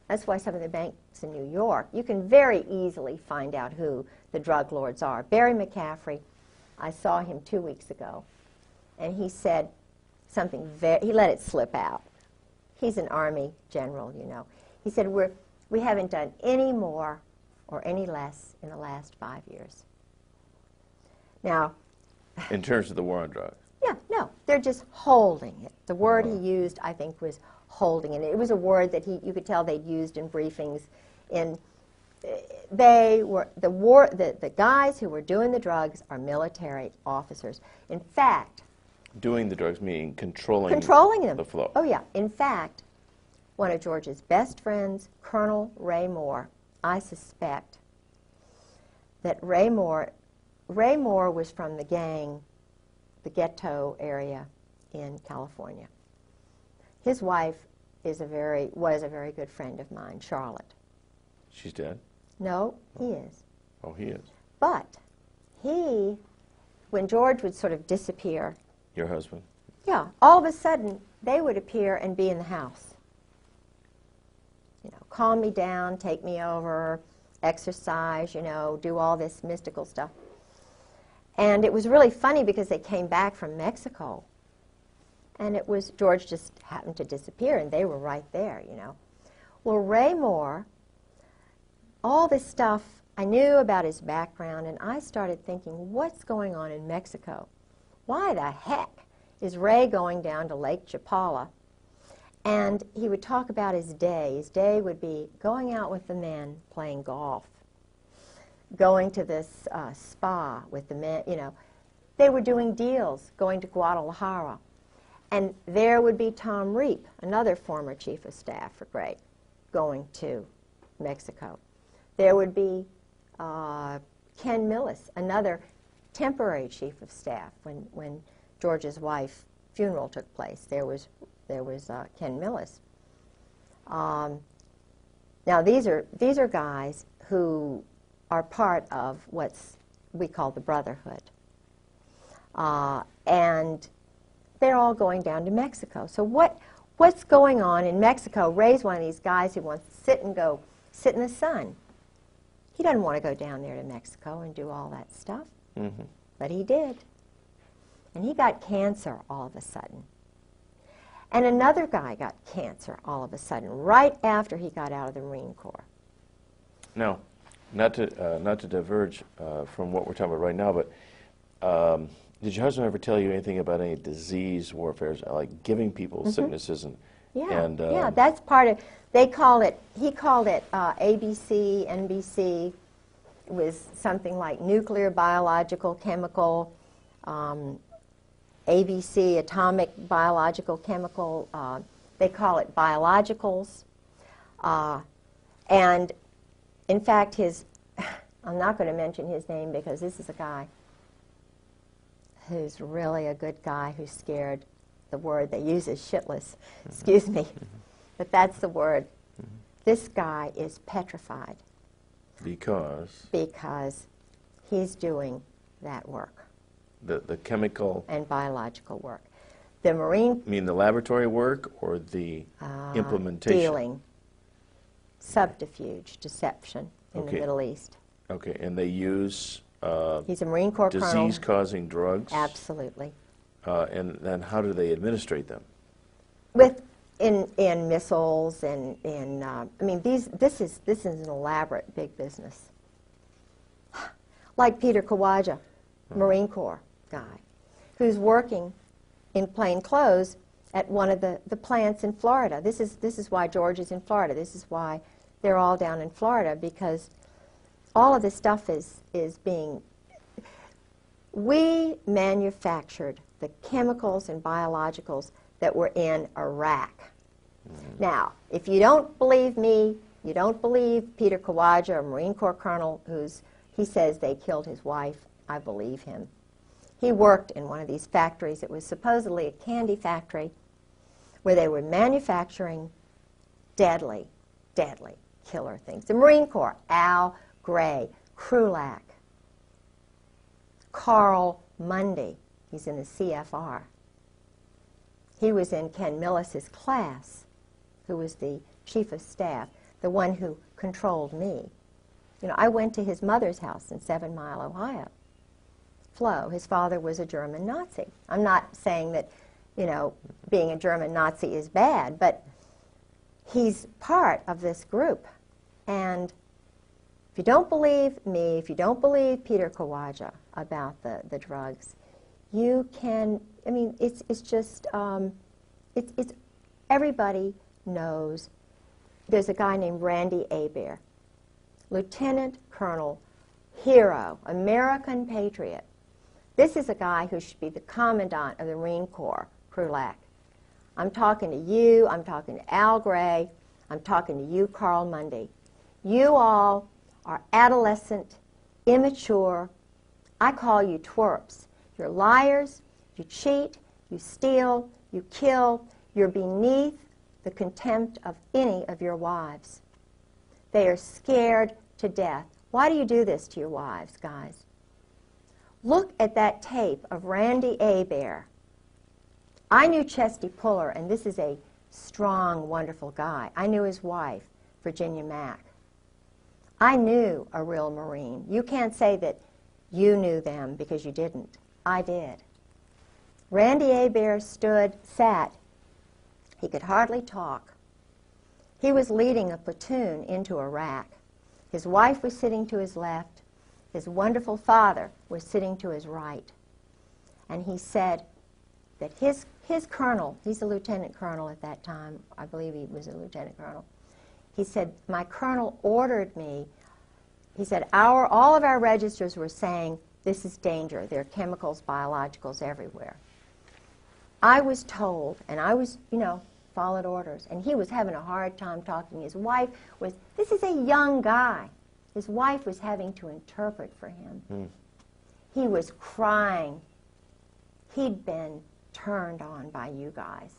that's why some of the banks in New York, you can very easily find out who the drug lords are. Barry McCaffrey, I saw him 2 weeks ago, and he said something he let it slip out. He's an Army general, you know. He said, we haven't done any more or any less in the last 5 years. Now, in terms of the war on drugs? Yeah, no, they're just holding it. The word he used, I think, was holding it. It was a word that you could tell they'd used in briefings. They were the guys who were doing the drugs are military officers. In fact, doing the drugs meaning controlling them. The flow. Oh yeah. In fact, one of George's best friends, Colonel Ray Moore, I suspect that Ray Moore was from the gang, the ghetto area in California. His wife was a very good friend of mine, Charlotte. She's dead? No, he is. Oh, he is. But when George would sort of disappear. Your husband? Yeah, all of a sudden they would appear and be in the house. You know, calm me down, take me over, exercise, you know, do all this mystical stuff. And it was really funny because they came back from Mexico, and George just happened to disappear, and they were right there, you know. Well, Ray Moore, all this stuff, I knew about his background, and I started thinking, what's going on in Mexico? Why the heck is Ray going down to Lake Chapala? And he would talk about his day. His day would be going out with the men, playing golf, going to this spa with the men, you know. They were doing deals, going to Guadalajara. And there would be Tom Reap, another former chief of staff for Gray, going to Mexico. There would be Ken Millis, another temporary chief of staff when George's wife's funeral took place. There was Ken Millis. Now these are guys who are part of we call the Brotherhood. And they're all going down to Mexico. So what's going on in Mexico? Ray's one of these guys who wants to sit in the sun. He doesn't want to go down there to Mexico and do all that stuff. Mm-hmm. But he did. And he got cancer all of a sudden. And another guy got cancer all of a sudden, right after he got out of the Marine Corps. Now, not to diverge from what we're talking about right now, but did your husband ever tell you anything about any disease warfare, like giving people sicknesses and? Yeah, and, that's part of. He called it ABC, NBC. It was something like nuclear, biological, chemical, ABC, atomic, biological, chemical. They call it biologicals. And in fact, I'm not going to mention his name because this is a guy who's really a good guy who's scared. The word they use is shitless. Excuse me. But that's the word. This guy is petrified. Because he's doing that work. The chemical and biological work. The Marine. You mean the laboratory work or the implementation? Dealing. subterfuge, deception in the Middle East. Okay, and they use He's a Marine Corps colonel. disease-causing drugs? Absolutely. And then how do they administrate them? In missiles and in I mean this is an elaborate big business. Like Peter Kawaja, Marine Corps guy, who's working in plain clothes at one of the plants in Florida. This is why George is in Florida. This is why they're all down in Florida, because all of this stuff is being. We manufactured the chemicals and biologicals that were in Iraq. Now, if you don't believe me, you don't believe Peter Kawaja, a Marine Corps colonel, he says they killed his wife, I believe him. He worked in one of these factories. It was supposedly a candy factory where they were manufacturing deadly, deadly killer things. The Marine Corps, Al Gray, Krulak, Carl Mundy, he's in the CFR. He was in Ken Millis's class, who was the chief of staff, the one who controlled me. You know, I went to his mother's house in 7 Mile, Ohio. Flo, his father was a German Nazi. I'm not saying that, you know, being a German Nazi is bad, but he's part of this group. And if you don't believe me, if you don't believe Peter Kawaja about the drugs, you can, I mean, it's just, it's everybody knows. There's a guy named Randy Hebert, Lieutenant Colonel, hero, American patriot. This is a guy who should be the commandant of the Marine Corps, Krulak. I'm talking to you, I'm talking to Al Gray, I'm talking to you, Carl Mundy. You all are adolescent, immature. I call you twerps. You're liars, you cheat, you steal, you kill. You're beneath the contempt of any of your wives. They are scared to death. Why do you do this to your wives, guys? Look at that tape of Randy Hebert. I knew Chesty Puller, and this is a strong, wonderful guy. I knew his wife, Virginia Mack. I knew a real Marine. You can't say that you knew them because you didn't. I did. Randy Hebert sat. He could hardly talk. He was leading a platoon into Iraq. His wife was sitting to his left. His wonderful father was sitting to his right. And he said that his colonel, he's a lieutenant colonel at that time, I believe he was a lieutenant colonel, he said, my colonel ordered me, he said, all of our registers were saying, this is danger. There are chemicals, biologicals everywhere. I was told, and I was, you know, followed orders, and he was having a hard time talking. His wife was, this is a young guy. His wife was having to interpret for him. He was crying. He'd been turned on by you guys.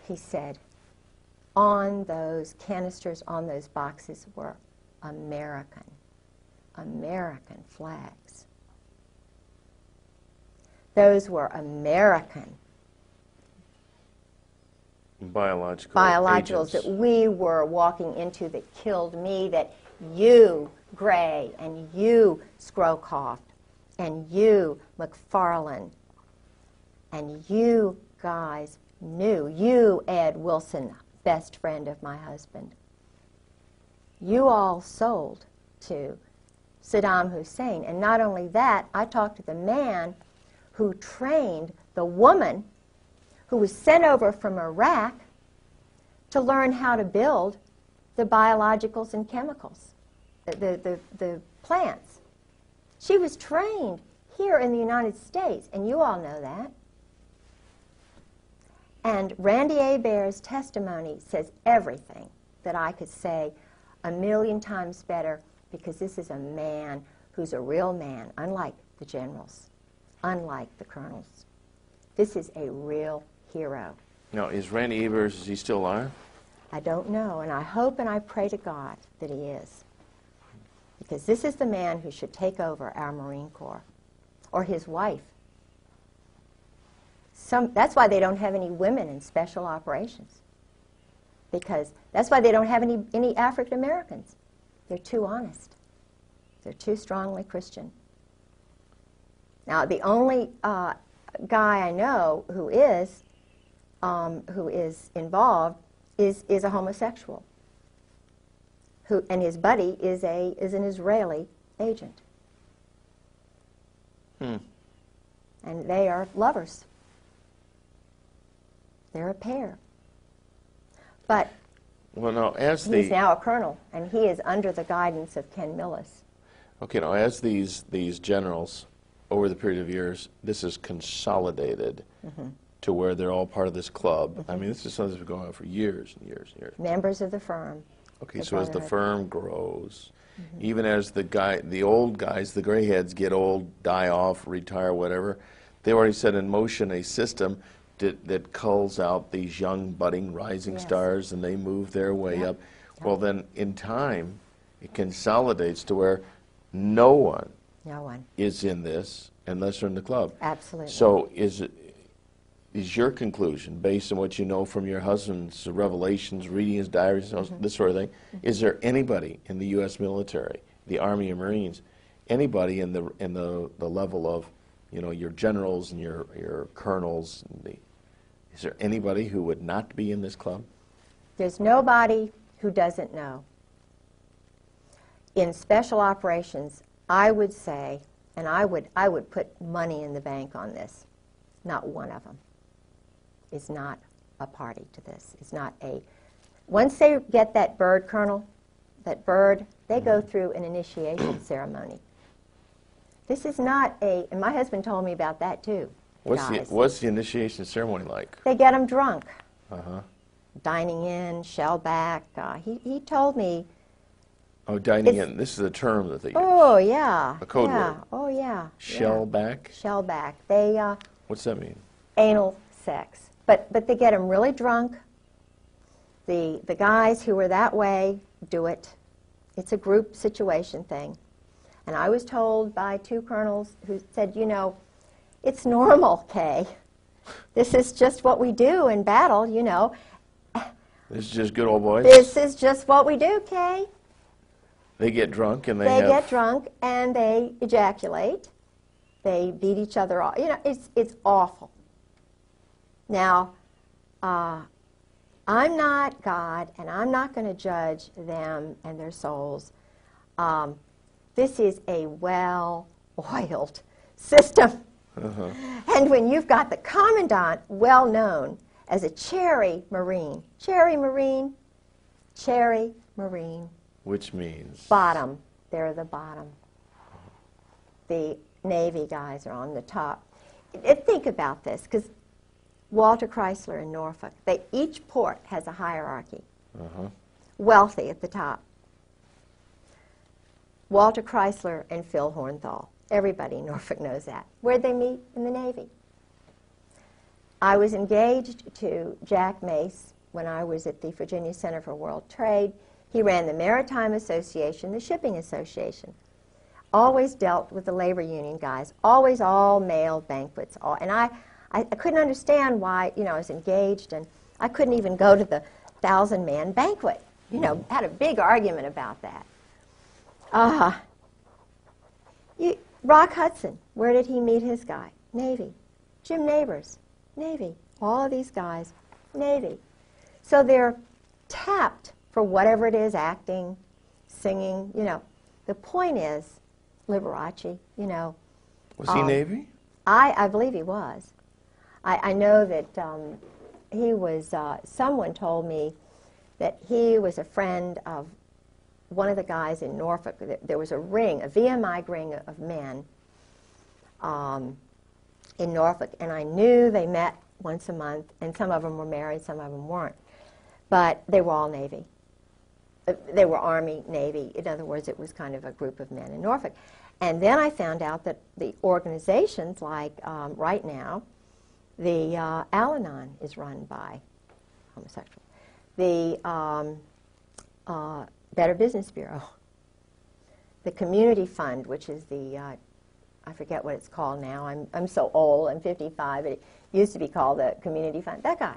He said, on those canisters, on those boxes were American flags. Those were American biologicals that we were walking into that killed me, that you, Gray, and you, Scrowcroft, and you, McFarlane, and you guys knew. You, Ed Wilson, best friend of my husband. You all sold to Saddam Hussein. And not only that, I talked to the man who trained the woman who was sent over from Iraq to learn how to build the biologicals and chemicals, the plants. She was trained here in the United States, and you all know that. And Randy Hebert's testimony says everything that I could say 1,000,000 times better, because this is a man who's a real man, unlike the generals, unlike the colonels. This is a real hero. Now, is Randy Hebert, is he still alive? I don't know, and I hope and I pray to God that he is. Because this is the man who should take over our Marine Corps, or his wife. That's why they don't have any women in special operations. because that's why they don't have any African Americans. They're too honest. They're too strongly Christian. Now, the only guy I know who is involved is a homosexual, and his buddy is an Israeli agent. And they are lovers. They're a pair. But well, now, he's now a colonel, and he is under the guidance of Ken Millis. Okay, now as these generals, over the period of years, this is consolidated to where they're all part of this club. I mean, this is something that's been going on for years and years and years. Members of the firm. Okay, so as the firm grows, even as the old guys, the gray heads get old, die off, retire, whatever, they already set in motion a system that culls out these young, budding, rising stars, and they move their way up. Well, then, in time, it consolidates to where no one is in this unless they're in the club. Absolutely. So is your conclusion, based on what you know from your husband's revelations, reading his diaries, this sort of thing, is there anybody in the U.S. military, the Army and Marines, anybody in the level of, you know, your generals and your colonels, is there anybody who would not be in this club? There's nobody who doesn't know. In special operations, I would say, and I would put money in the bank on this, not one of them is not a party to this. Is not a. Once they get that bird, Colonel, that bird, they go through an initiation ceremony. This is not a, and my husband told me about that too. What's the initiation ceremony like? They get them drunk. Dining in, shellback. He told me. Oh, dining in. This is a term that they use. Oh, yeah. A code word. Oh, yeah. Shellback? Shellback. They, what's that mean? Anal sex. But they get them really drunk. The guys who are that way do it. It's a group situation thing. And I was told by two colonels who said, you know, it's normal, Kay. This is just what we do in battle, you know. This is just good old boys? This is just what we do, Kay. They get drunk and they get drunk and they ejaculate. They beat each other off. You know, it's awful. Now, I'm not God, and I'm not going to judge them and their souls. This is a well-oiled system. And when you've got the commandant well known as a cherry Marine, which means? Bottom. They're the bottom. The Navy guys are on the top. Think about this, because Walter Chrysler in Norfolk, each port has a hierarchy. Wealthy at the top. Walter Chrysler and Phil Hornthal. Everybody in Norfolk knows that. Where'd they meet? In the Navy. I was engaged to Jack Mace when I was at the Virginia Center for World Trade. He ran the Maritime Association, the Shipping Association. Always dealt with the labor union guys. Always all male banquets. And I couldn't understand why, you know, I was engaged and I couldn't even go to the 1,000-man banquet. You know, had a big argument about that. Rock Hudson, where did he meet his guy? Navy. Jim Neighbors, Navy. All of these guys, Navy. So they're tapped for whatever it is, acting, singing, you know. The point is, Liberace, you know. Was he Navy? I believe he was. I know that he was, someone told me that he was a friend of one of the guys in Norfolk. There was a ring, a VMI ring of men in Norfolk, and I knew they met once a month, and some of them were married, some of them weren't. But they were all Navy. They were Army, Navy. In other words, it was kind of a group of men in Norfolk. And then I found out that the organizations, like right now, the Al-Anon is run by homosexuals. The Better Business Bureau. The Community Fund, which is the, I forget what it's called now. I'm so old, I'm 55, but it used to be called the Community Fund. That guy.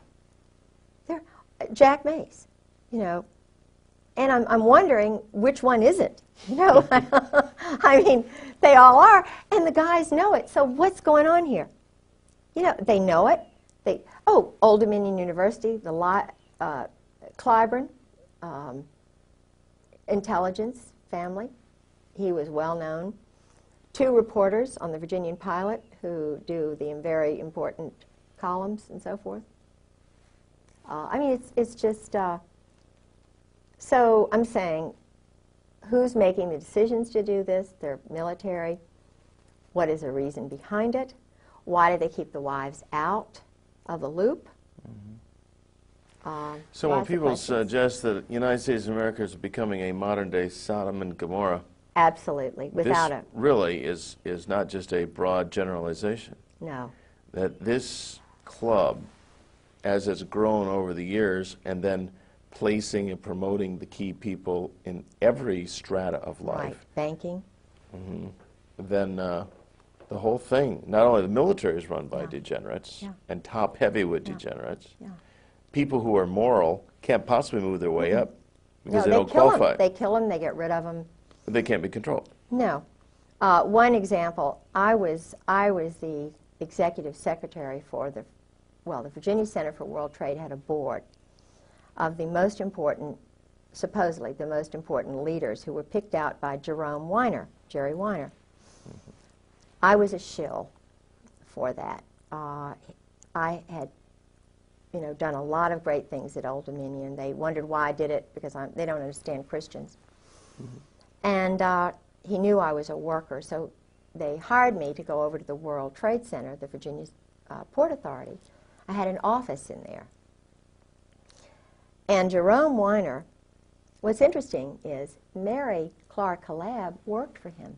Jack Mace. you know, and I'm wondering which one is it? You know, I mean, they all are, and the guys know it. So what's going on here? You know, they know it. Old Dominion University, the Clyburn, intelligence family. He was well known. 2 reporters on the Virginian Pilot who do the very important columns and so forth. I mean, it's just, so I'm saying, who's making the decisions to do this? They're military. What is the reason behind it? Why do they keep the wives out of the loop? So when people suggest that the United States of America is becoming a modern-day Sodom and Gomorrah, absolutely, without this really is not just a broad generalization. No. That this club, as it's grown over the years, and then placing and promoting the key people in every strata of life. Right, banking. Then the whole thing, not only the military is run by degenerates, and top-heavy with degenerates. People who are moral can't possibly move their way up because they don't qualify. They kill them, they get rid of them. They can't be controlled. No. One example, I was the executive secretary for the Virginia Center for World Trade had a board of the most important, supposedly the most important leaders who were picked out by Jerome Weiner, Jerry Weiner. I was a shill for that. I had, done a lot of great things at Old Dominion. They wondered why I did it because they don't understand Christians. And he knew I was a worker, so they hired me to go over to the World Trade Center, the Virginia Port Authority. I had an office in there. And Jerome Weiner, what's interesting is Mary Clark Collab worked for him.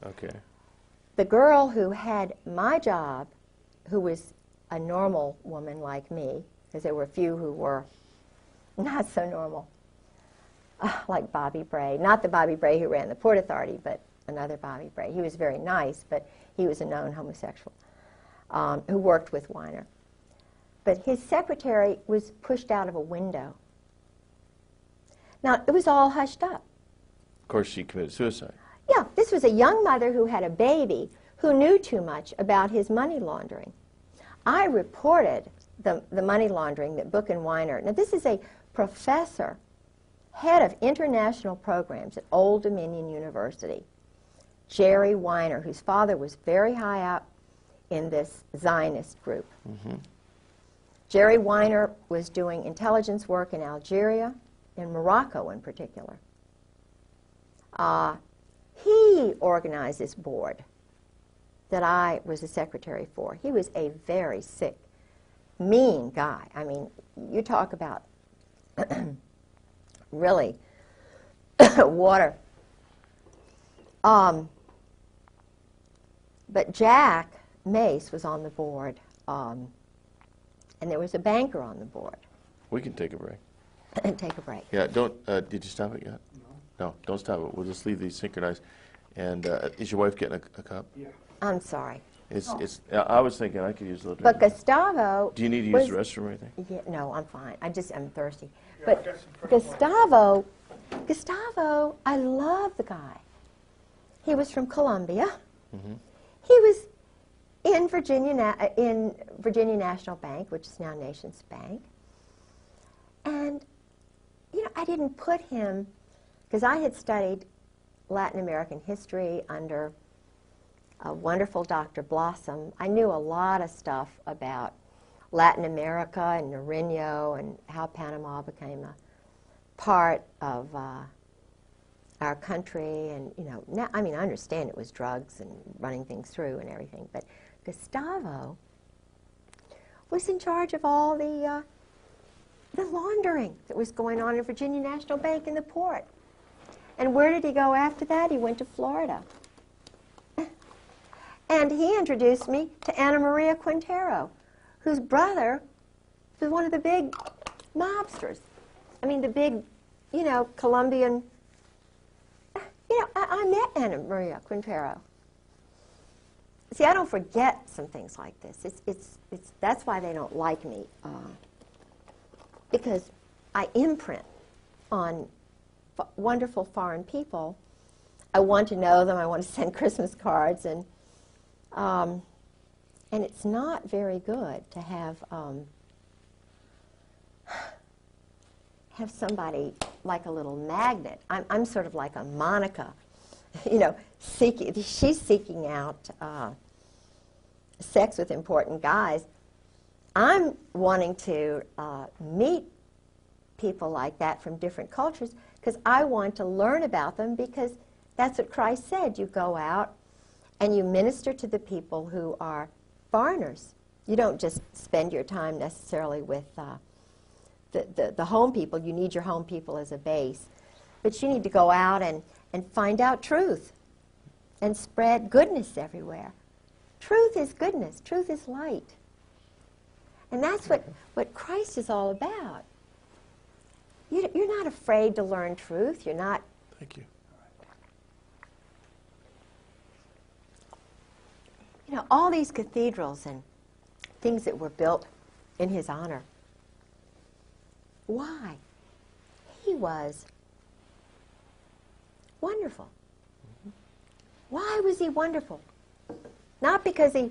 Okay. The girl who had my job, who was a normal woman like me, because there were a few who were not so normal, like Bobby Bray. Not the Bobby Bray who ran the Port Authority, but another Bobby Bray. He was very nice, but he was a known homosexual who worked with Weiner. But his secretary was pushed out of a window. Now, it was all hushed up. Of course, she committed suicide. Yeah, this was a young mother who had a baby who knew too much about his money laundering. I reported the money laundering that Book and Weiner. Now, this is a professor, head of international programs at Old Dominion University, Jerry Weiner, whose father was very high up in this Zionist group. Jerry Weiner was doing intelligence work in Algeria, in Morocco in particular. He organized this board that I was the secretary for. He was a very sick, mean guy. I mean, you talk about really water. But Jack Mace was on the board, and there was a banker on the board. We can take a break. Take a break. Yeah, don't, did you stop it yet? No, don't stop it. We'll just leave these synchronized. And is your wife getting a cup? Yeah. I'm sorry. I was thinking I could use a little drink. But Gustavo... Do you need to use the restroom or anything? Yeah, no, I'm fine. I'm thirsty. Yeah, but Gustavo, I love the guy. He was from Columbia. He was in Virginia National Bank, which is now Nations Bank. And, I didn't put him, because I had studied Latin American history under a wonderful Dr. Blossom. I knew a lot of stuff about Latin America and Nariño and how Panama became a part of our country. And, now, I understand it was drugs and running things through and everything, but Gustavo was in charge of all the laundering that was going on in Virginia National Bank in the port. And where did he go after that? He went to Florida. And he introduced me to Ana Maria Quintero, whose brother was one of the big mobsters. The big, Colombian. I met Ana Maria Quintero. See, I don't forget some things like this. That's why they don't like me. Because I imprint on wonderful foreign people. I want to know them. I want to send Christmas cards, and it's not very good to have somebody like a little magnet. I'm sort of like a Monica, you know, she's seeking out sex with important guys. I'm wanting to meet people like that from different cultures because I want to learn about them, because that's what Christ said. You go out and you minister to the people who are foreigners. You don't just spend your time necessarily with the home people. You need your home people as a base. But you need to go out and find out truth and spread goodness everywhere. Truth is goodness. Truth is light. And that's what Christ is all about. You're not afraid to learn truth. You're not. Thank you. You know, all these cathedrals and things that were built in his honor. Why? He was wonderful. Why was he wonderful? Not because he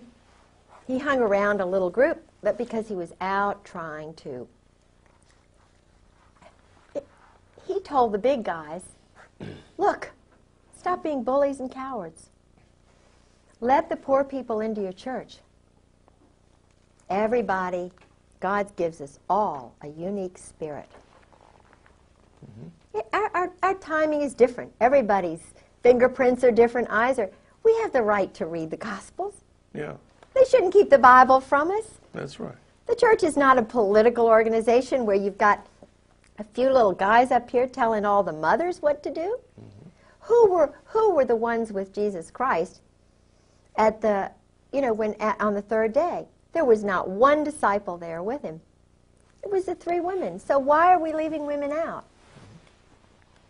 hung around a little group, but because he was out trying to. He told the big guys, look, stop being bullies and cowards. Let the poor people into your church. Everybody, God gives us all a unique spirit. Our timing is different. Everybody's fingerprints are different, eyes are. We have the right to read the Gospels. Yeah. They shouldn't keep the Bible from us. That's right. The church is not a political organization where you've got a few little guys up here telling all the mothers what to do. Who were the ones with Jesus Christ at the, on the third day? There was not one disciple there with him. It was the three women. So why are we leaving women out?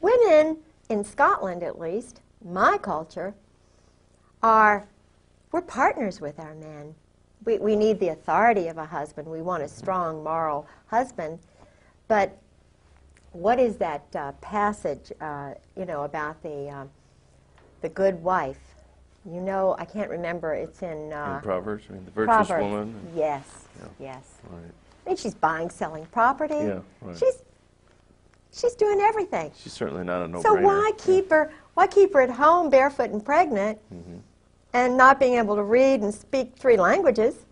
Women, in Scotland at least, my culture, we're partners with our men. We need the authority of a husband. We want a strong moral husband. But what is that passage, about the good wife? I can't remember. It's in Proverbs, the virtuous Proverbs. woman. Yes, Yeah. yes. Right. I mean, she's buying, selling property. Yeah, right. She's doing everything. She's certainly not a no-brainer. So why keep her? Why keep her at home, barefoot and pregnant, and not being able to read and speak 3 languages,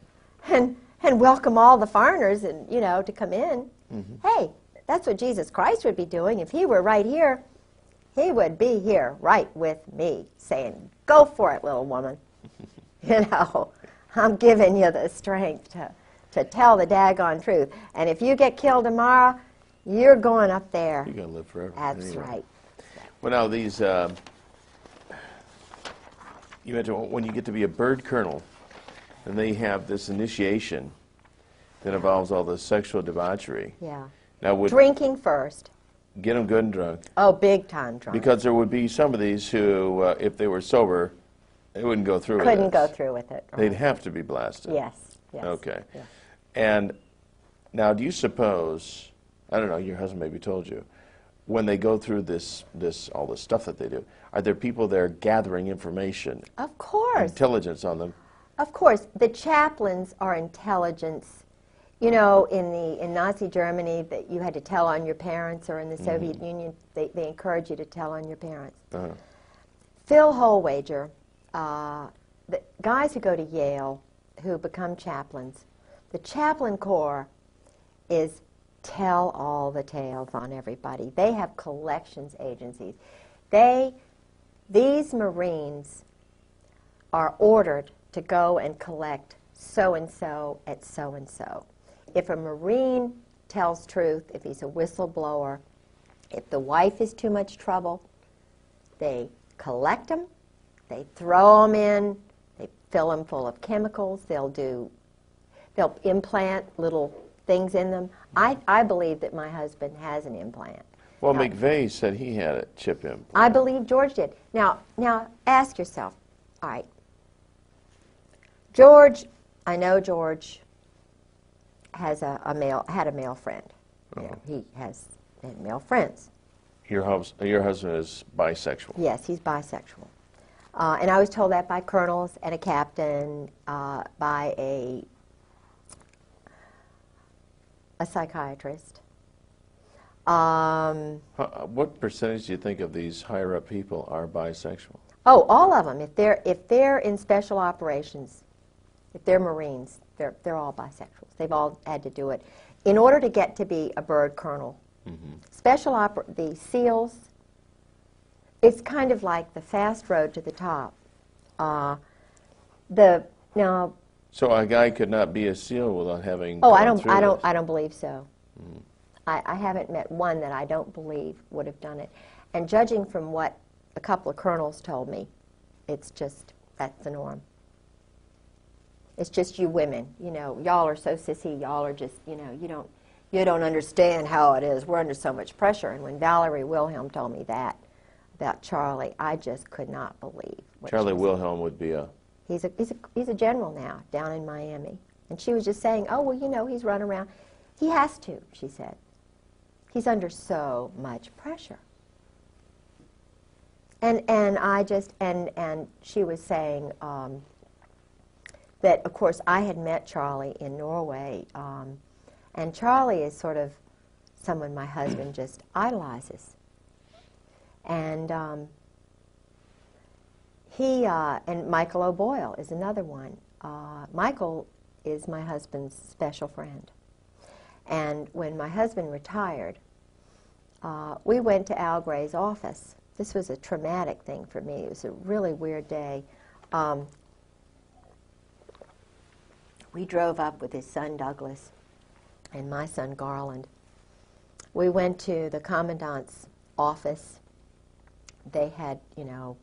and welcome all the foreigners and to come in? Hey, that's what Jesus Christ would be doing if he were right here. He would be here right with me, saying, "Go for it, little woman. I'm giving you the strength to tell the daggone truth. And if you get killed tomorrow, you're going up there." You're going to live forever. That's anyway. right. Well, now these, you mentioned when you get to be a bird colonel, and they have this initiation that involves all the sexual debauchery. Yeah. Now, would Drinking first. get them good and drunk. Oh, big time drunk. Because there would be some of these who, if they were sober, they wouldn't go through with it. Couldn't go through with it. They'd have to be blasted. Yes. Yes. Okay. Yeah. And now, do you suppose, I don't know, your husband maybe told you, when they go through all this stuff that they do, are there people there gathering information, Of course. intelligence on them? Of course. The chaplains are intelligence. In Nazi Germany, that you had to tell on your parents, or in the Soviet Union, they encourage you to tell on your parents. Phil Holwager, the guys who go to Yale, who become chaplains, the chaplain corps is tell all the tales on everybody. They have collections agencies. These Marines are ordered to go and collect so-and-so at so-and-so. If a Marine tells truth, if he's a whistleblower, if the wife is too much trouble, they collect them, they throw them in, they fill them full of chemicals, they'll implant little things in them. I believe that my husband has an implant. Well, Now, McVeigh said he had a chip implant. I believe George did. Now ask yourself, all right, I know George had a male friend. You know, he had male friends. Your husband is bisexual. Yes, he's bisexual. And I was told that by colonels and a captain, by a psychiatrist. What percentage do you think of these higher-up people are bisexual? Oh, all of them. If they're in special operations, if they're Marines, they're all bisexuals. They've all had to do it in order to get to be a bird colonel. Mm-hmm. The SEALs, it's kind of like the fast road to the top. Now. So a guy could not be a SEAL without having. Oh, I don't believe so. Mm. I haven't met one that I don't believe would have done it. And judging from what a couple of colonels told me, it's just, that's the norm. It's just you women, you know, y'all are so sissy, y'all are just, you know, you don't understand how it is. We're under so much pressure. And when Valerie Wilhelm told me that about Charlie, I just could not believe what Charlie Wilhelm would be a... He's a general now down in Miami. And she was just saying, oh, well, you know, he's run around. He has to, she said. He's under so much pressure. And I just, and she was saying that, of course, I had met Charlie in Norway, and Charlie is sort of someone my husband just idolizes. And and Michael O'Boyle is another one. Michael is my husband's special friend. And when my husband retired, we went to Al Gray's office. This was a traumatic thing for me. It was a really weird day. We drove up with his son Douglas and my son Garland. We went to the commandant's office. They had, you know,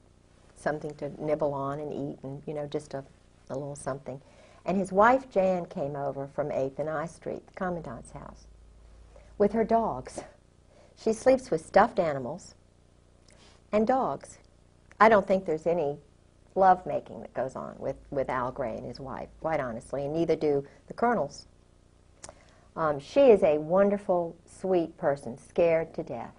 something to nibble on and eat, and, you know, just a little something. And his wife Jan came over from 8th and I Street, the commandant's house, with her dogs. She sleeps with stuffed animals and dogs. I don't think there's any love-making that goes on with Al Gray and his wife, quite honestly, and neither do the colonels. She is a wonderful, sweet person, scared to death.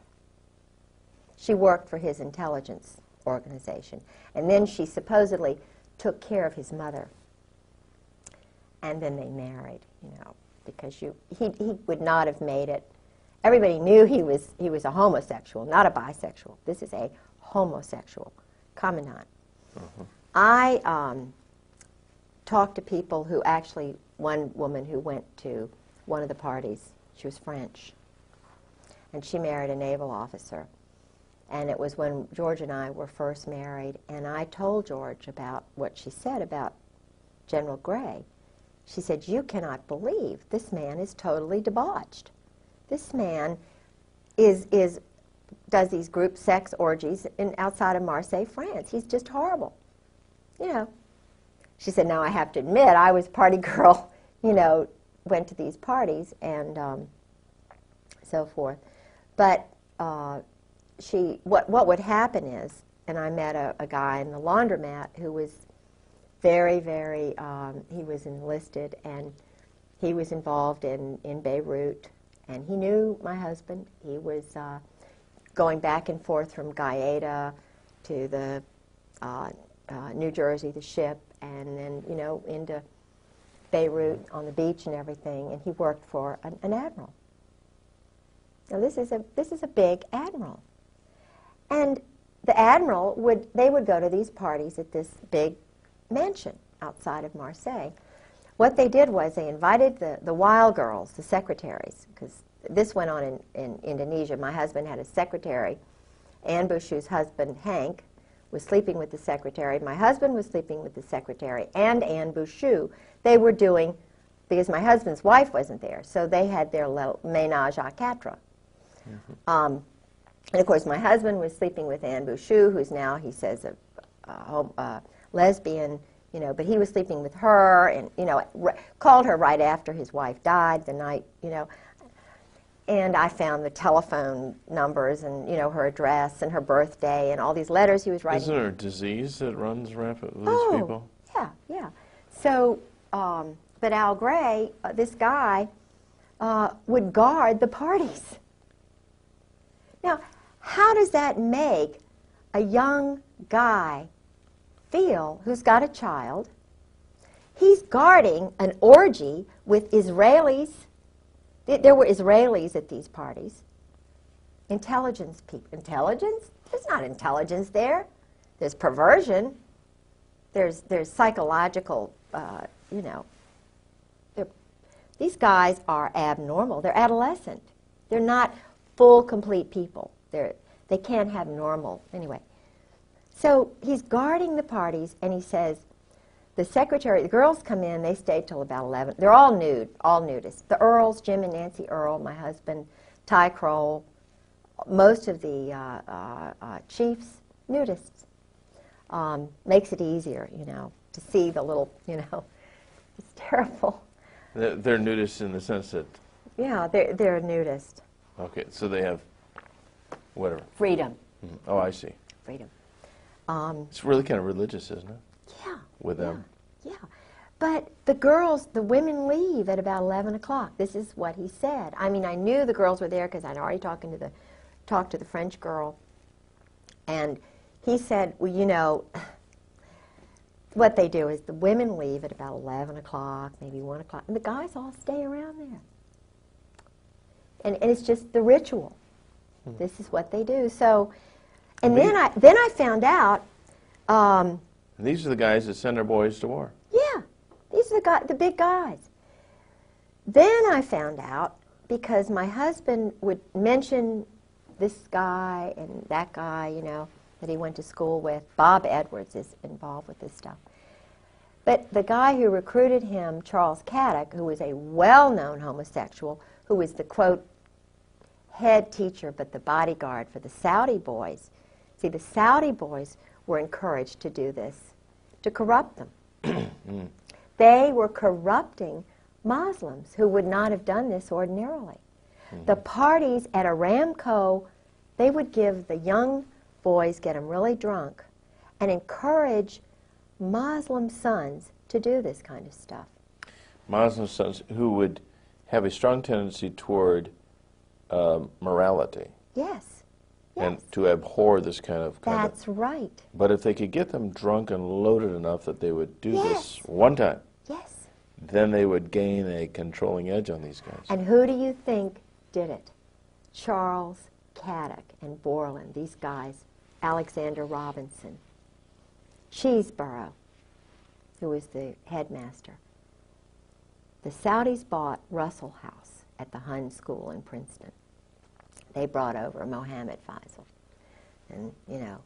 She worked for his intelligence organization, and then she supposedly took care of his mother. And then they married, you know, because he would not have made it. Everybody knew he was a homosexual, not a bisexual. This is a homosexual commandant. Uh-huh. I talked to people who actually, one woman who went to one of the parties, she was French, and she married a naval officer. And it was when George and I were first married, and I told George about what she said about General Gray. She said, you cannot believe this man is totally debauched. This man does these group sex orgies outside of Marseille, France. He's just horrible. You know. She said, now I have to admit, I was party girl, you know, went to these parties and so forth. But what would happen is, and I met a guy in the laundromat who was very, very, he was enlisted, and he was involved in Beirut, and he knew my husband. He was going back and forth from Gaeta to the New Jersey, the ship, and then, you know, into Beirut on the beach and everything, and he worked for an admiral. Now this is a big admiral. And the admiral would go to these parties at this big mansion outside of Marseille. What they did was they invited the wild girls, the secretaries, because this went on in Indonesia. My husband had a secretary. Anne Bouchou's husband, Hank, was sleeping with the secretary. My husband was sleeping with the secretary and Anne Bouchou. They were doing, because my husband's wife wasn't there, so they had their ménage à quatre. Mm-hmm. And of course, my husband was sleeping with Anne Bouchou, who's now, he says, a lesbian, you know, but he was sleeping with her, and, you know, called her right after his wife died, the night, you know. And I found the telephone numbers and, you know, her address and her birthday and all these letters he was writing. Isn't there a disease that runs rampant with these people? Yeah, yeah. So, but Al Gray, this guy, would guard the parties. Now, how does that make a young guy feel who's got a child? He's guarding an orgy with Israelis. There were Israelis at these parties. Intelligence people. Intelligence? There's not intelligence there. There's perversion. There's psychological, you know. These guys are abnormal. They're adolescent. They're not full, complete people. They can't have normal. Anyway. So he's guarding the parties, and he says, the secretary, the girls come in, they stay till about 11. They're all nude, all nudists. The Earls, Jim and Nancy Earl, my husband, Ty Kroll, most of the chiefs, nudists. Makes it easier, you know, to see the little, you know, it's terrible. They're nudists in the sense that... Yeah, they're nudist. Okay, so they have whatever. Freedom. Mm-hmm. Oh, I see. Freedom. It's really kind of religious, isn't it? Yeah. With them. Yeah. But the girls, the women leave at about 11 o'clock. This is what he said. I mean, I knew the girls were there because I'd already talked to the French girl. And he said, well, you know, what they do is the women leave at about 11 o'clock, maybe 1 o'clock, and the guys all stay around there. And it's just the ritual. This is what they do. So, and then I found out. And these are the guys that send their boys to war. Yeah, these are the big guys. Then I found out, because my husband would mention this guy and that guy, you know, that he went to school with. Bob Edwards is involved with this stuff. But the guy who recruited him, Charles Caddick, who was a well-known homosexual, who was the, quote, head teacher but the bodyguard for the Saudi boys. See, the Saudi boys were encouraged to do this, to corrupt them. They were corrupting Muslims who would not have done this ordinarily. The parties at Aramco, they would give the young boys, get them really drunk, and encourage Muslim sons to do this kind of stuff. Muslim sons who would have a strong tendency toward morality. Yes. And to abhor this kind of conduct. That's right. But if they could get them drunk and loaded enough that they would do this one time, then they would gain a controlling edge on these guys. And who do you think did it? Charles Caddick and Borland, these guys, Alexander Robinson, Cheeseborough, who was the headmaster. The Saudis bought Russell House at the Hun School in Princeton. They brought over Mohammed Faisal and, you know,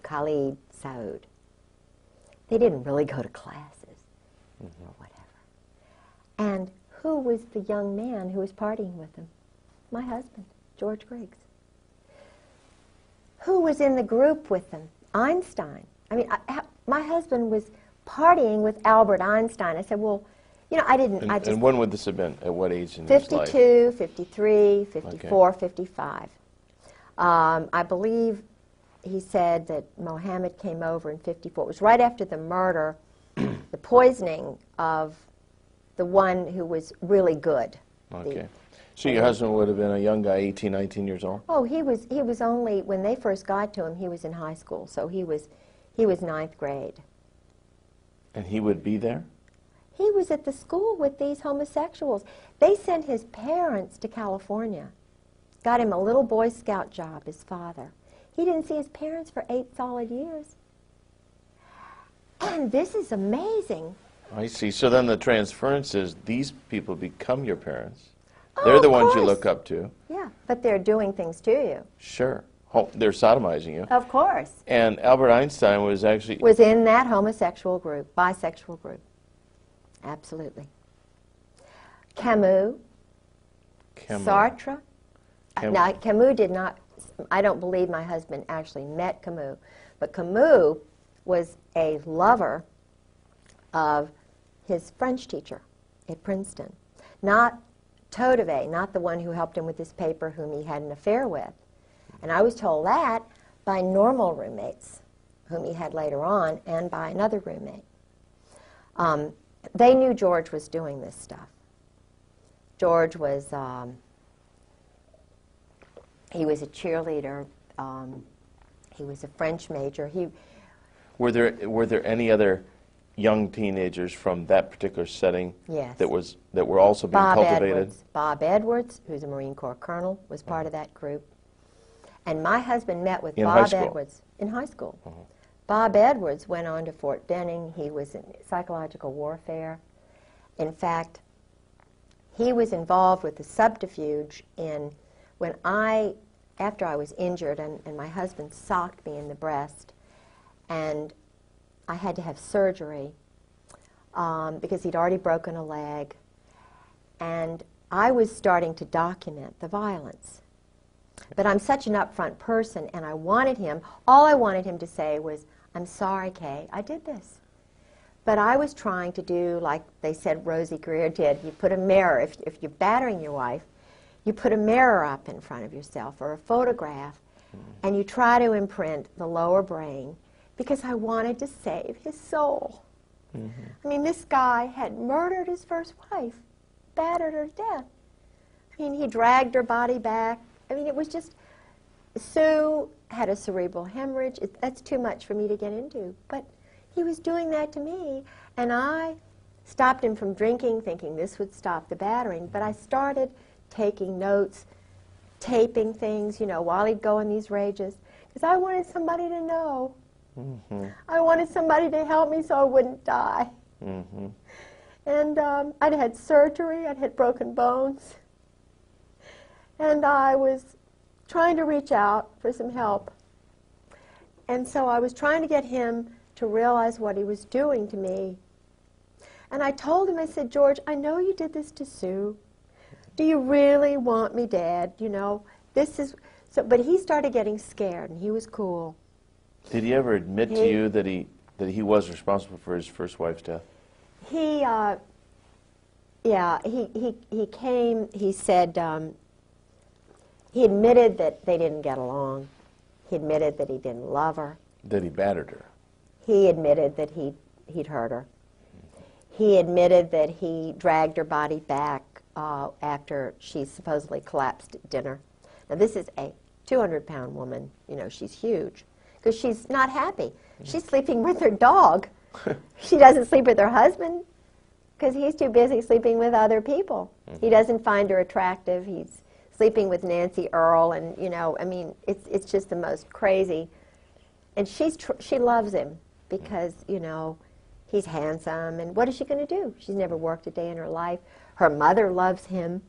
Khalid Saud. They didn't really go to classes or whatever. And who was the young man who was partying with them? My husband, George Griggs. Who was in the group with them? Einstein. I mean, my husband was partying with Albert Einstein. I said, well, you know, I didn't... And when would this have been? At what age in his life? 52, 53, 54, 55. I believe he said that Mohammed came over in 54. It was right after the murder, the poisoning of the one who was really good. Okay. So your husband would have been a young guy, 18, 19 years old? Oh, he was only, when they first got to him, he was in high school. So he was ninth grade. And he would be there? He was at the school with these homosexuals. They sent his parents to California. Got him a little Boy Scout job, his father. He didn't see his parents for 8 solid years. And this is amazing. I see. So then the transference is these people become your parents. They're the ones you look up to. Yeah, but they're doing things to you. Sure. They're sodomizing you. Of course. And Albert Einstein was actually... Was in that homosexual group, bisexual group. Absolutely. Camus. Sartre. Now, Camus did not... I don't believe my husband actually met Camus. But Camus was a lover of his French teacher at Princeton. Not Todeve, not the one who helped him with his paper, whom he had an affair with. And I was told that by normal roommates, whom he had later on, and by another roommate. They knew George was doing this stuff. George was, he was a cheerleader. He was a French major. Were there any other young teenagers from that particular setting Yes. that were also being cultivated? Bob Edwards, who's a Marine Corps colonel, was part of that group. And my husband met with Bob Edwards in high school. Bob Edwards went on to Fort Benning. He was in psychological warfare. In fact, he was involved with the subterfuge in after I was injured and my husband socked me in the breast, and I had to have surgery because he'd already broken a leg, and I was starting to document the violence. But I'm such an upfront person, and all I wanted him to say was, "I'm sorry, Kay, I did this." But I was trying to do like they said Rosie Greer did. You put a mirror, if you're battering your wife, you put a mirror up in front of yourself or a photograph, and you try to imprint the lower brain, because I wanted to save his soul. I mean, this guy had murdered his first wife, battered her to death. I mean, he dragged her body back. I mean, it was just, Sue had a cerebral hemorrhage. That's too much for me to get into. But he was doing that to me, and I stopped him from drinking, thinking this would stop the battering. But I started taking notes, taping things, while he'd go in these rages, because I wanted somebody to know. I wanted somebody to help me so I wouldn't die. And I'd had surgery, I'd had broken bones, and I was trying to reach out for some help. And so I was trying to get him to realize what he was doing to me. And I told him, I said, "George, I know you did this to Sue. Do you really want me dead? This is..." But he started getting scared, and he was cool. Did he ever admit to you that he was responsible for his first wife's death? He came, he said, he admitted that they didn't get along. He admitted that he didn't love her. That he battered her. He admitted that he'd hurt her. He admitted that he dragged her body back after she supposedly collapsed at dinner. Now, this is a 200-pound woman. She's huge, because she's not happy. She's sleeping with her dog. She doesn't sleep with her husband because he's too busy sleeping with other people. He doesn't find her attractive. He's sleeping with Nancy Earl, and I mean, it's just the most crazy. And she loves him because he's handsome. And what is she going to do? She's never worked a day in her life. Her mother loves him.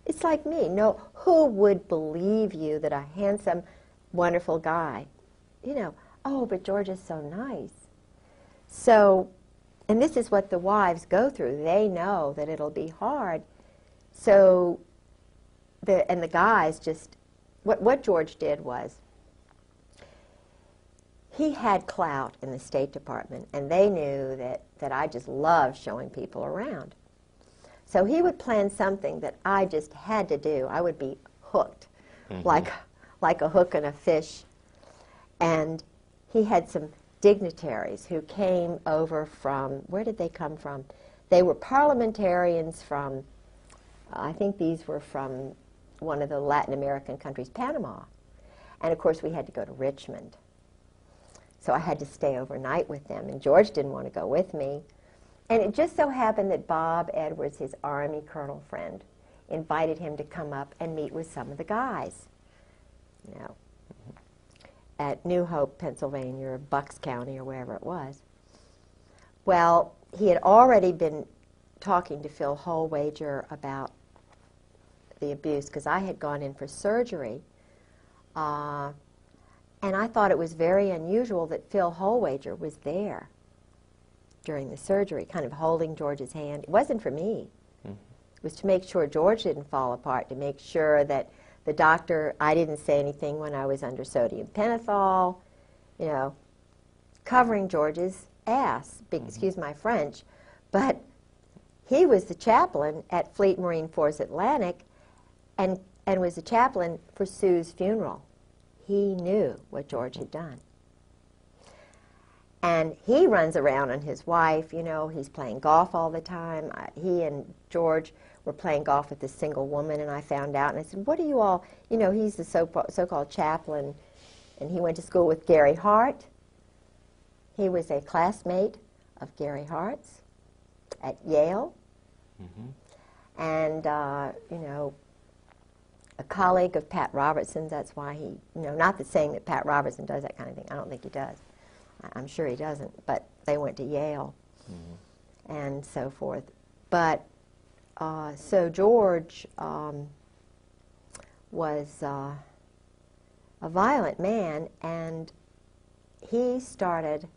It's like me. No, who would believe you that a handsome, wonderful guy, oh, but George is so nice. So, and this is what the wives go through. They know that it'll be hard. So, the guys just, what George did was, he had clout in the State Department, and they knew that I just loved showing people around. So he would plan something that I just had to do. I would be hooked, like a hook and a fish. And he had some dignitaries who came over from, where did they come from? They were parliamentarians from, I think these were from one of the Latin American countries, Panama. And of course we had to go to Richmond. So I had to stay overnight with them, and George didn't want to go with me. And it just so happened that Bob Edwards, his Army colonel friend, invited him to come up and meet with some of the guys, at New Hope, Pennsylvania, or Bucks County, or wherever it was. Well, he had already been talking to Phil Holwager about the abuse, because I had gone in for surgery, and I thought it was very unusual that Phil Holwager was there during the surgery, kind of holding George's hand. It wasn't for me. It was to make sure George didn't fall apart, to make sure that the doctor, I didn't say anything when I was under sodium pentothal, covering George's ass, excuse my French. But he was the chaplain at Fleet Marine Force Atlantic and was the chaplain for Sue's funeral. He knew what George had done. And he runs around on his wife, he's playing golf all the time. He and George were playing golf with this single woman, and I found out, and I said, what do you all, you know, he's the so-called chaplain, and he went to school with Gary Hart. He was a classmate of Gary Hart's at Yale, and, you know, a colleague of Pat Robertson's. That's why he, you know, not that saying that Pat Robertson does that kind of thing. I don't think he does. I'm sure he doesn't, but they went to Yale and so forth. But so George was a violent man, and he started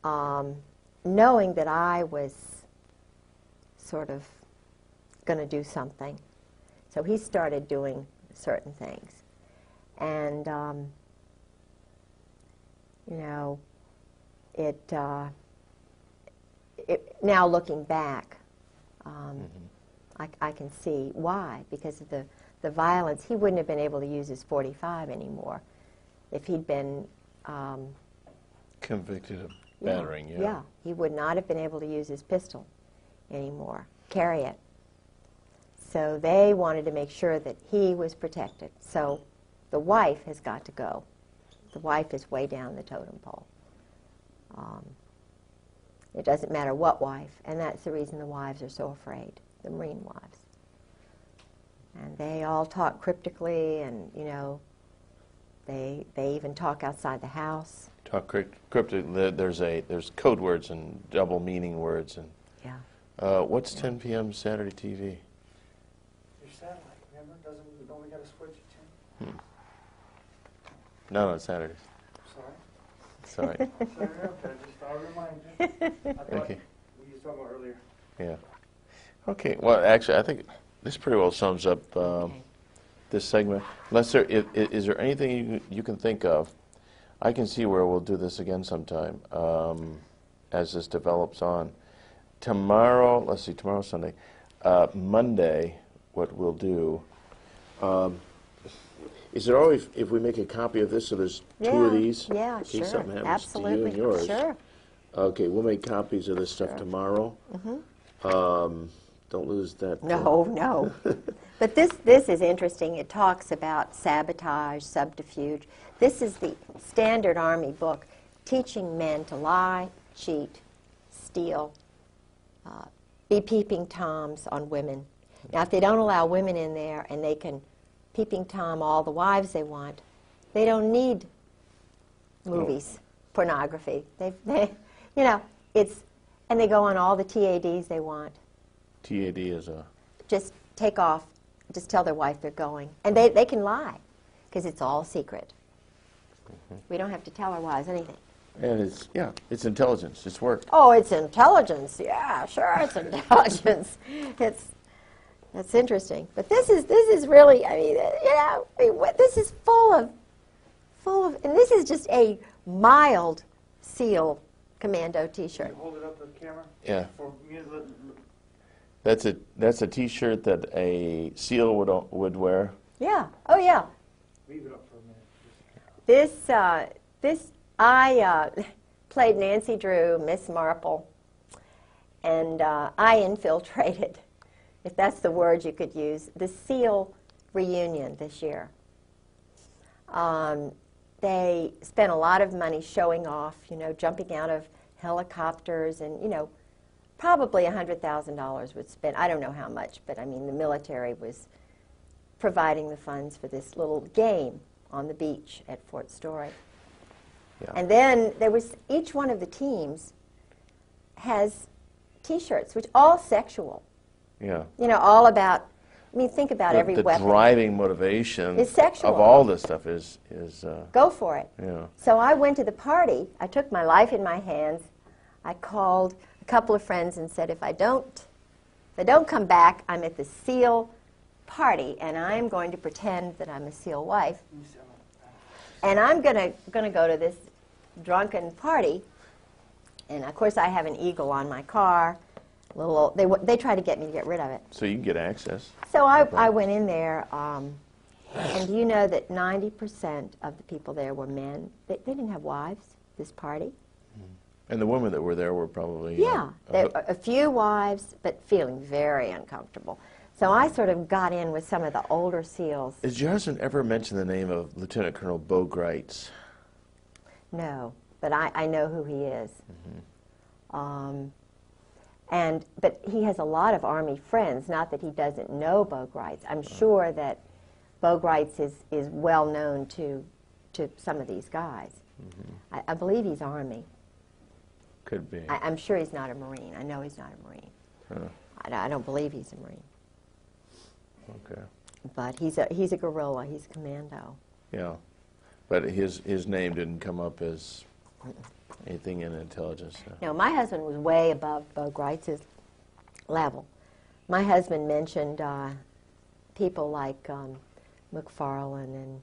knowing that I was sort of going to do something. So he started doing certain things. And, you know, now looking back, I can see why, because of the violence. He wouldn't have been able to use his .45 anymore if he'd been convicted of battering. Yeah, he would not have been able to use his pistol anymore, carry it. So they wanted to make sure that he was protected. So the wife has got to go. The wife is way down the totem pole. It doesn't matter what wife, and that's the reason the wives are so afraid, the Marine wives. And they all talk cryptically, and, you know, they even talk outside the house. Talk cryptically. There's code words and double meaning words. And yeah. What's 10 p.m. Saturday TV? Your satellite, remember? Don't we got to switch it to? Not on Saturdays. Sorry. Sorry. Sorry, okay, just thought I'd remind you. I thought Okay. we used to talk about earlier. Yeah. Okay. Well, actually, I think this pretty well sums up this segment. Unless is there anything you can think of? I can see where we'll do this again sometime as this develops on. Tomorrow, let's see, tomorrow's Sunday. Monday, what we'll do. Is it always if we make a copy of this, so there's two of these? Yeah, in case sure. something happens Absolutely. to you and yours. Sure. Okay, we'll make copies of this stuff tomorrow. Don't lose that. No. But this is interesting. It talks about sabotage, subterfuge. This is the standard Army book teaching men to lie, cheat, steal, be peeping toms on women. Now, if they don't allow women in there and they can peeping tom all the wives they want, they don't need movies, pornography. They, you know, and they go on all the TADs they want. TAD is a... Just take off, just tell their wife they're going. And they can lie, because it's all secret. We don't have to tell our wives anything. And it's intelligence. It's work. Oh, it's intelligence. Yeah, sure, it's intelligence. That's interesting. But this is really, I mean, you know, this is full of, and this is just a mild SEAL commando T-shirt. Can you hold it up to the camera? Yeah. For me to That's a T-shirt that a SEAL would wear. Yeah. Oh, yeah. leave it up for a minute. I played Nancy Drew, Miss Marple, and I infiltrated, if that's the word you could use, the SEAL reunion this year. They spent a lot of money showing off, you know, jumping out of helicopters, and, you know, probably $100,000 was spent. I don't know how much, but I mean, the military was providing the funds for this little game on the beach at Fort Story. Yeah. And then there was, each one of the teams has T-shirts, which all sexual. Yeah. You know, all about, I mean, think about every the weapon. The driving motivation is sexual. of all this stuff is go for it. Yeah. So I went to the party. I took my life in my hands. I called a couple of friends and said, if I don't come back, I'm at the SEAL party, and I'm going to pretend that I'm a SEAL wife. And I'm gonna go to this drunken party, and of course I have an Eagle on my car. They try to get me to get rid of it. So you can get access. So I went in there, and you know that 90% of the people there were men. They didn't have wives. This party, And the women that were there were probably... Yeah, a few wives, but feeling very uncomfortable. So I sort of got in with some of the older SEALs. Has your husband ever mentioned the name of Lieutenant Colonel Bo Griggs? No, but I know who he is. Mm-hmm. But he has a lot of Army friends, not that he doesn't know Bo Griggs. I'm sure that Bo Griggs is well known to some of these guys. Mm-hmm. I believe he's Army. Could be. I'm sure he's not a Marine. I know he's not a Marine. Huh. I don't believe he's a Marine. Okay. But he's a guerrilla. He's a commando. Yeah. But his name didn't come up as anything in intelligence. No, my husband was way above Bo Griggs' level. My husband mentioned people like McFarlane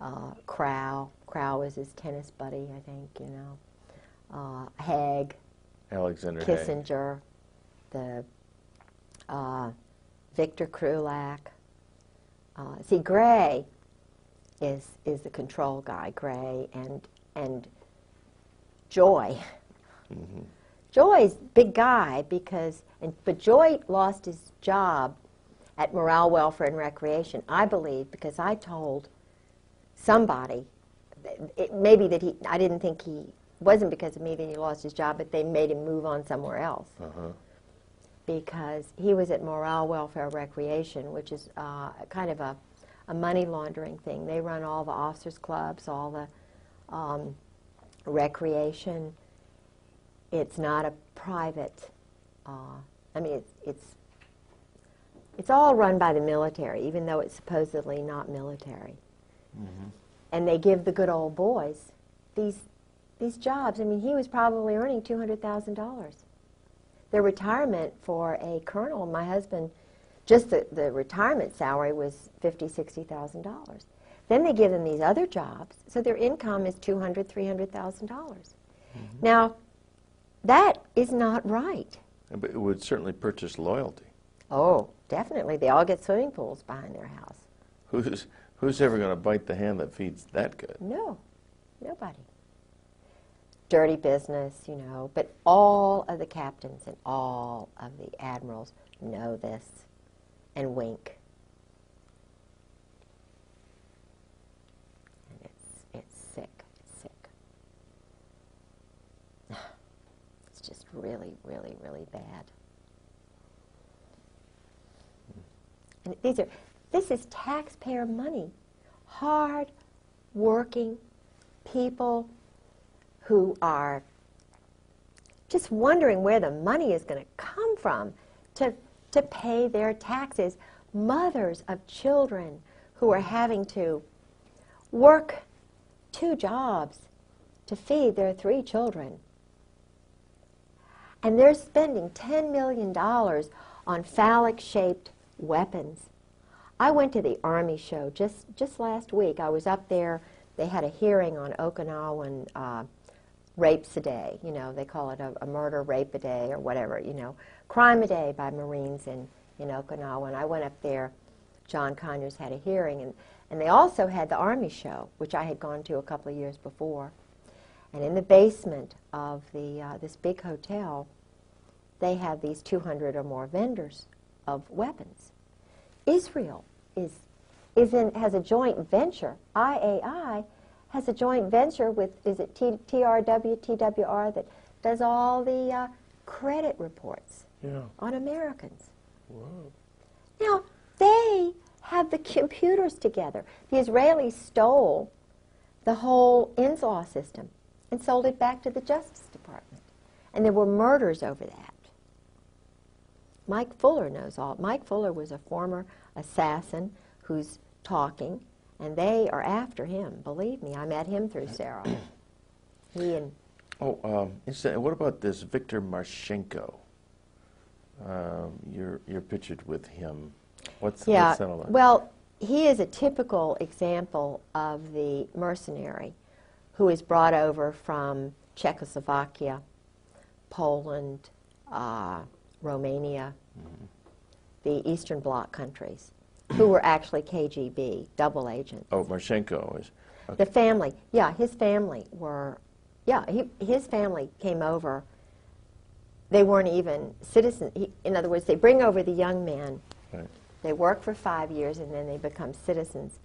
and Crow. Crow was his tennis buddy, I think, you know. Haig, Alexander Kissinger, the Victor Krulak. See, Gray is the control guy. Gray and Joy. Mm-hmm. Joy's big guy but Joy lost his job at Morale, Welfare, and Recreation, I believe, because I told somebody, I didn't think wasn't because of me that he lost his job, but they made him move on somewhere else. Uh-huh. Because he was at Morale, Welfare, Recreation, which is kind of a money laundering thing. They run all the officers' clubs, all the recreation. It's not a private, I mean, it's all run by the military, even though it's supposedly not military. Mm-hmm. And they give the good old boys these jobs. I mean, he was probably earning $200,000. Their retirement for a colonel, my husband, just the retirement salary was $50,000, $60,000. Then they give them these other jobs, so their income is $200,000, $300,000. Mm-hmm. Now, that is not right. But it would certainly purchase loyalty. Oh, definitely. They all get swimming pools behind their house. Who's ever going to bite the hand that feeds that good? No, nobody. Dirty business, you know, but all of the captains and all of the admirals know this and wink. And it's sick. It's sick. It's just really, really, really bad. And this is taxpayer money. Hard working people who are just wondering where the money is going to come from to pay their taxes. Mothers of children who are having to work 2 jobs to feed their 3 children. And they're spending $10 million on phallic-shaped weapons. I went to the Army show just last week. I was up there. They had a hearing on Okinawan rapes a day. You know, they call it a murder rape a day or whatever, you know. Crime a day by Marines in Okinawa. And I went up there. John Conyers had a hearing. And they also had the Army show, which I had gone to a couple of years before. And in the basement of this big hotel, they have these 200 or more vendors of weapons. Israel has a joint venture. IAI has a joint venture with, is it TWR, that does all the credit reports on Americans. Whoa. Now, they have the computers together. The Israelis stole the whole INSLAW system and sold it back to the Justice Department. And there were murders over that. Mike Fuller knows all. Mike Fuller was a former assassin who's talking, and they are after him. Believe me, I met him through Sarah. He and... what about this Victor Marchenko? You're pictured with him. What's that all about? Well, he is a typical example of the mercenary who is brought over from Czechoslovakia, Poland, Romania, the Eastern Bloc countries, who were actually KGB, double agents. Oh, Marchenko is... Okay. The family, his family were Yeah, his family came over. They weren't even citizens. In other words, they bring over the young men. Right. They work for 5 years, and then they become citizens.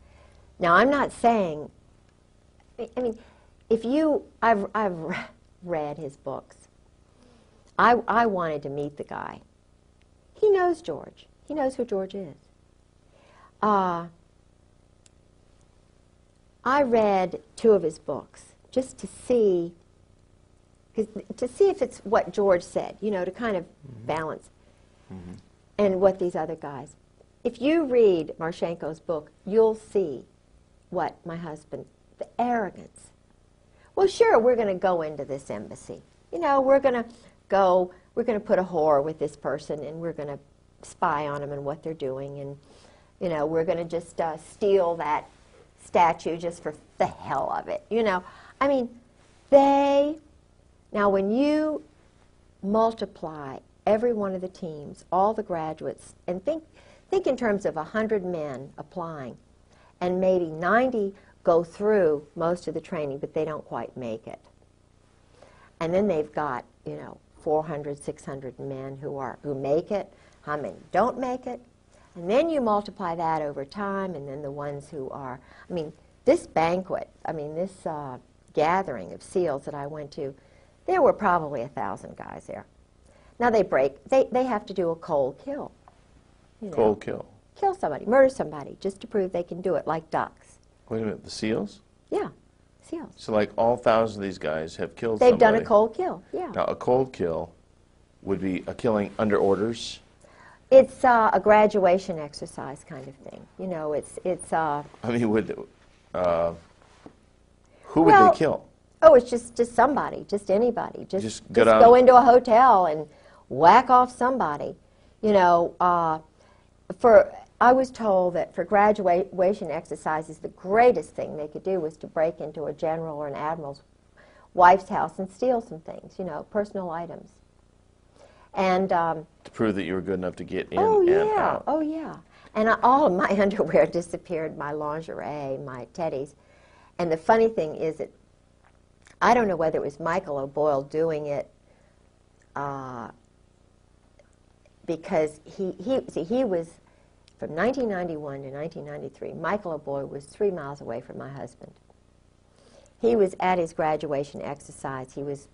Now, I'm not saying, I mean, I've read his books. I wanted to meet the guy. He knows George. He knows who George is. I read 2 of his books just to see if it's what George said, you know, to kind of balance, and what these other guys. If you read Marchenko's book, you'll see what my husband, the arrogance. Well, sure, we're going to go into this embassy. You know, we're going to put a whore with this person, and we're going to spy on them and what they're doing, and, you know, we're going to just steal that statue just for the hell of it. You know, I mean, now when you multiply every one of the teams, all the graduates, and think in terms of 100 men applying, and maybe 90 go through most of the training, but they don't quite make it. And then they've got, you know, 400, 600 men who make it, how many don't make it, and then you multiply that over time, and then the ones who are, I mean, this banquet, I mean, this gathering of SEALs that I went to, there were probably 1,000 guys there. Now they have to do a cold kill. You know, Cold kill. Kill somebody, murder somebody, just to prove they can do it, like ducks. Wait a minute, the SEALs? Yeah, SEALs. So like all 1,000 of these guys have killed somebody. They've done a cold kill, yeah. Now a cold kill would be a killing under orders? It's a graduation exercise kind of thing. You know, it's I mean, who would well, they kill? Oh, it's just somebody, just anybody. Just go go into a hotel and whack off somebody. You know, I was told that for graduation exercises, the greatest thing they could do was to break into a general or an admiral's wife's house and steal some things, you know, personal items. And to prove that you were good enough to get in oh, and yeah, out. oh, yeah. And all of my underwear disappeared, my lingerie, my teddies. And the funny thing is that I don't know whether it was Michael O'Boyle doing it because he was, from 1991 to 1993, Michael O'Boyle was 3 miles away from my husband. He was at his graduation exercise. He was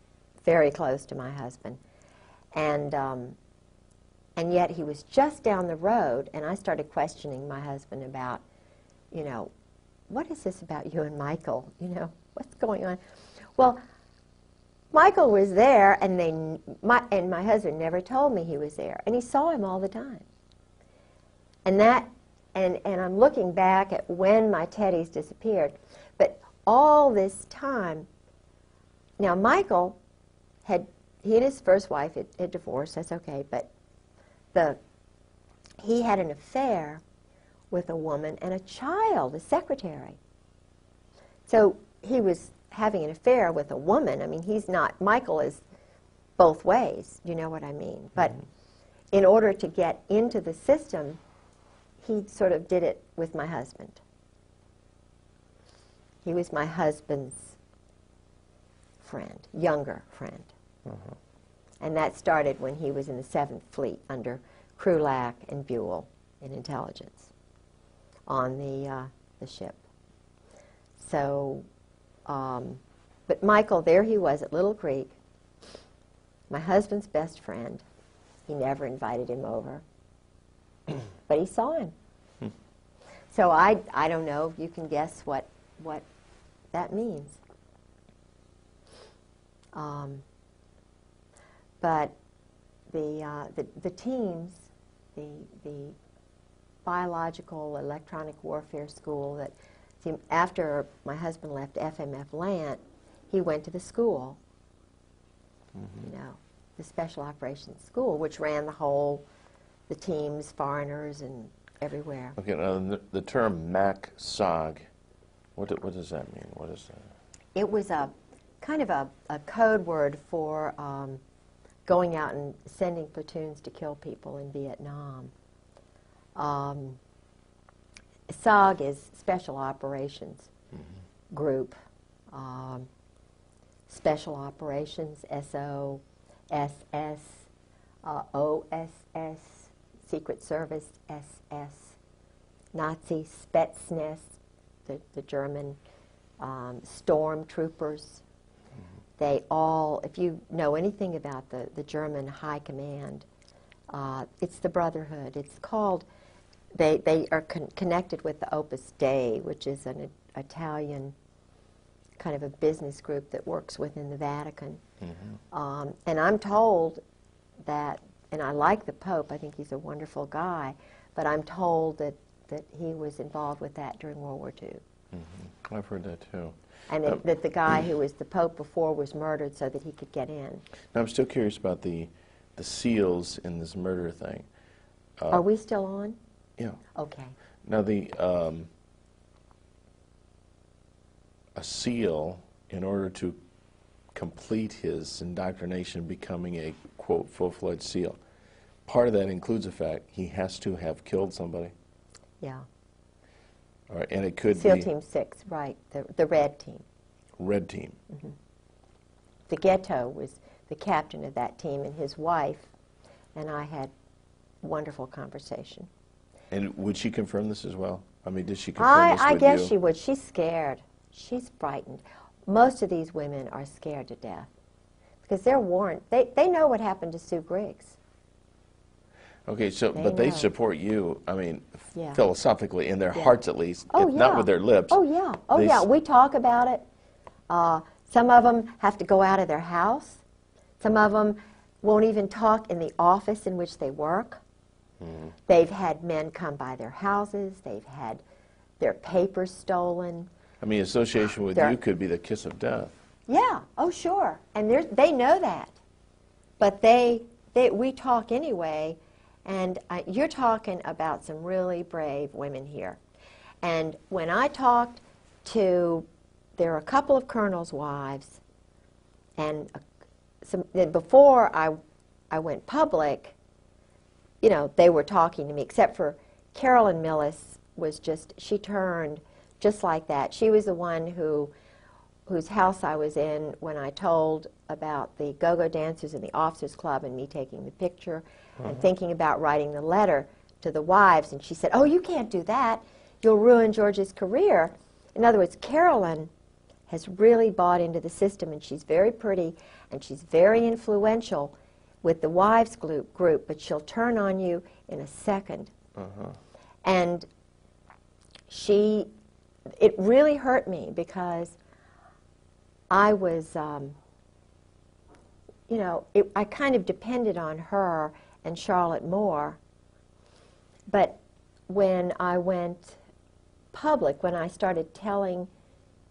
very close to my husband. And yet he was just down the road, and I started questioning my husband about, you know, what is this about you and Michael? You know, what's going on? Well, Michael was there, and my husband never told me he was there, and he saw him all the time. And I'm looking back at when my teddies disappeared, but all this time, now Michael he and his first wife had divorced, that's okay, but he had an affair with a woman and a child, a secretary. So he was having an affair with a woman. I mean, Michael is both ways, you know what I mean? But in order to get into the system, he sort of did it with my husband. He was my husband's friend, younger friend. And that started when he was in the 7th Fleet under Krulak and Buell in intelligence on the ship. So, but Michael, there he was at Little Creek, my husband's best friend. He never invited him over, but he saw him. So I don't know if you can guess what that means. But the teams, the biological electronic warfare school that, after my husband left FMF Lant, he went to the school, you know, the Special Operations School, which ran the teams, foreigners, and everywhere. Okay, now the term MAC-SOG, what does that mean? What is that? It was a kind of a code word for going out and sending platoons to kill people in Vietnam. SOG is Special Operations Group. Special Operations, SO, SS, OSS, Secret Service, SS, Nazi Spetsnaz, the German stormtroopers. They all, if you know anything about the German High Command, it's the Brotherhood. It's called, they are connected with the Opus Dei, which is an Italian kind of a business group that works within the Vatican. And I'm told that, and I like the Pope, I think he's a wonderful guy, but I'm told that he was involved with that during World War II. I've heard that too. And that the guy who was the Pope before was murdered so that he could get in. Now, I'm still curious about the seals in this murder thing. Are we still on? Yeah. Okay. Now, a seal, in order to complete his indoctrination, becoming a, quote, full-fledged seal, part of that includes the fact he has to have killed somebody. Yeah. All right, and it could SEAL be Team 6, right, the red team. Red team. The Ghetto was the captain of that team, and his wife and I had wonderful conversation. And would she confirm this as well? I mean, did she confirm this with you? I guess she would. She's scared. She's frightened. Most of these women are scared to death because they're warned. They know what happened to Sue Griggs. Okay, so They but they know. support you, I mean, Yeah. philosophically, in their Yeah. hearts at least, Oh, if not yeah. with their lips. Oh, yeah. Oh, they yeah. s- We talk about it. Some of them have to go out of their house. Some of them won't even talk in the office in which they work. They've had men come by their houses. They've had their papers stolen. I mean, association with They're- you could be the kiss of death. Yeah. Oh, sure. And they know that. But we talk anyway. And you're talking about some really brave women here. And when I talked to, there are a couple of colonels' wives, and before I went public, you know, they were talking to me, except for Carolyn Millis she turned just like that. She was the one whose house I was in when I told about the go-go dancers in the officers club and me taking the picture and thinking about writing the letter to the wives. And she said, "Oh, you can't do that. You'll ruin George's career." In other words, Carolyn has really bought into the system, and she's very pretty and she's very influential with the wives group, but she'll turn on you in a second. And it really hurt me because I was, you know, I kind of depended on her and Charlotte Moore. But when I went public, when I started telling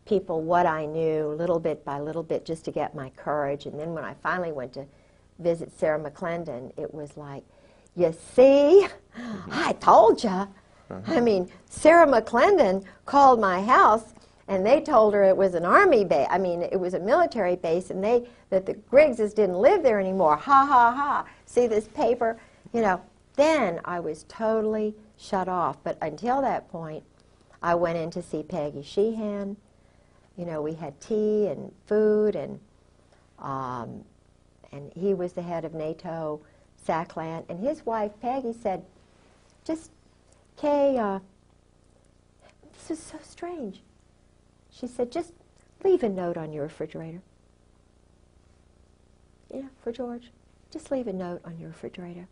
people what I knew little bit by little bit just to get my courage, and then when I finally went to visit Sarah McClendon, it was like, you see, I told you. I mean, Sarah McClendon called my house, and they told her it was an army base. I mean, it was a military base, and that the Griggses didn't live there anymore. Ha, ha, ha. See this paper? You know, then I was totally shut off. But until that point, I went in to see Peggy Sheehan. You know, we had tea and food, and he was the head of NATO, SACLAN, and his wife, Peggy, said, Kay, this is so strange. She said, just leave a note on your refrigerator. Yeah, for George. Just leave a note on your refrigerator.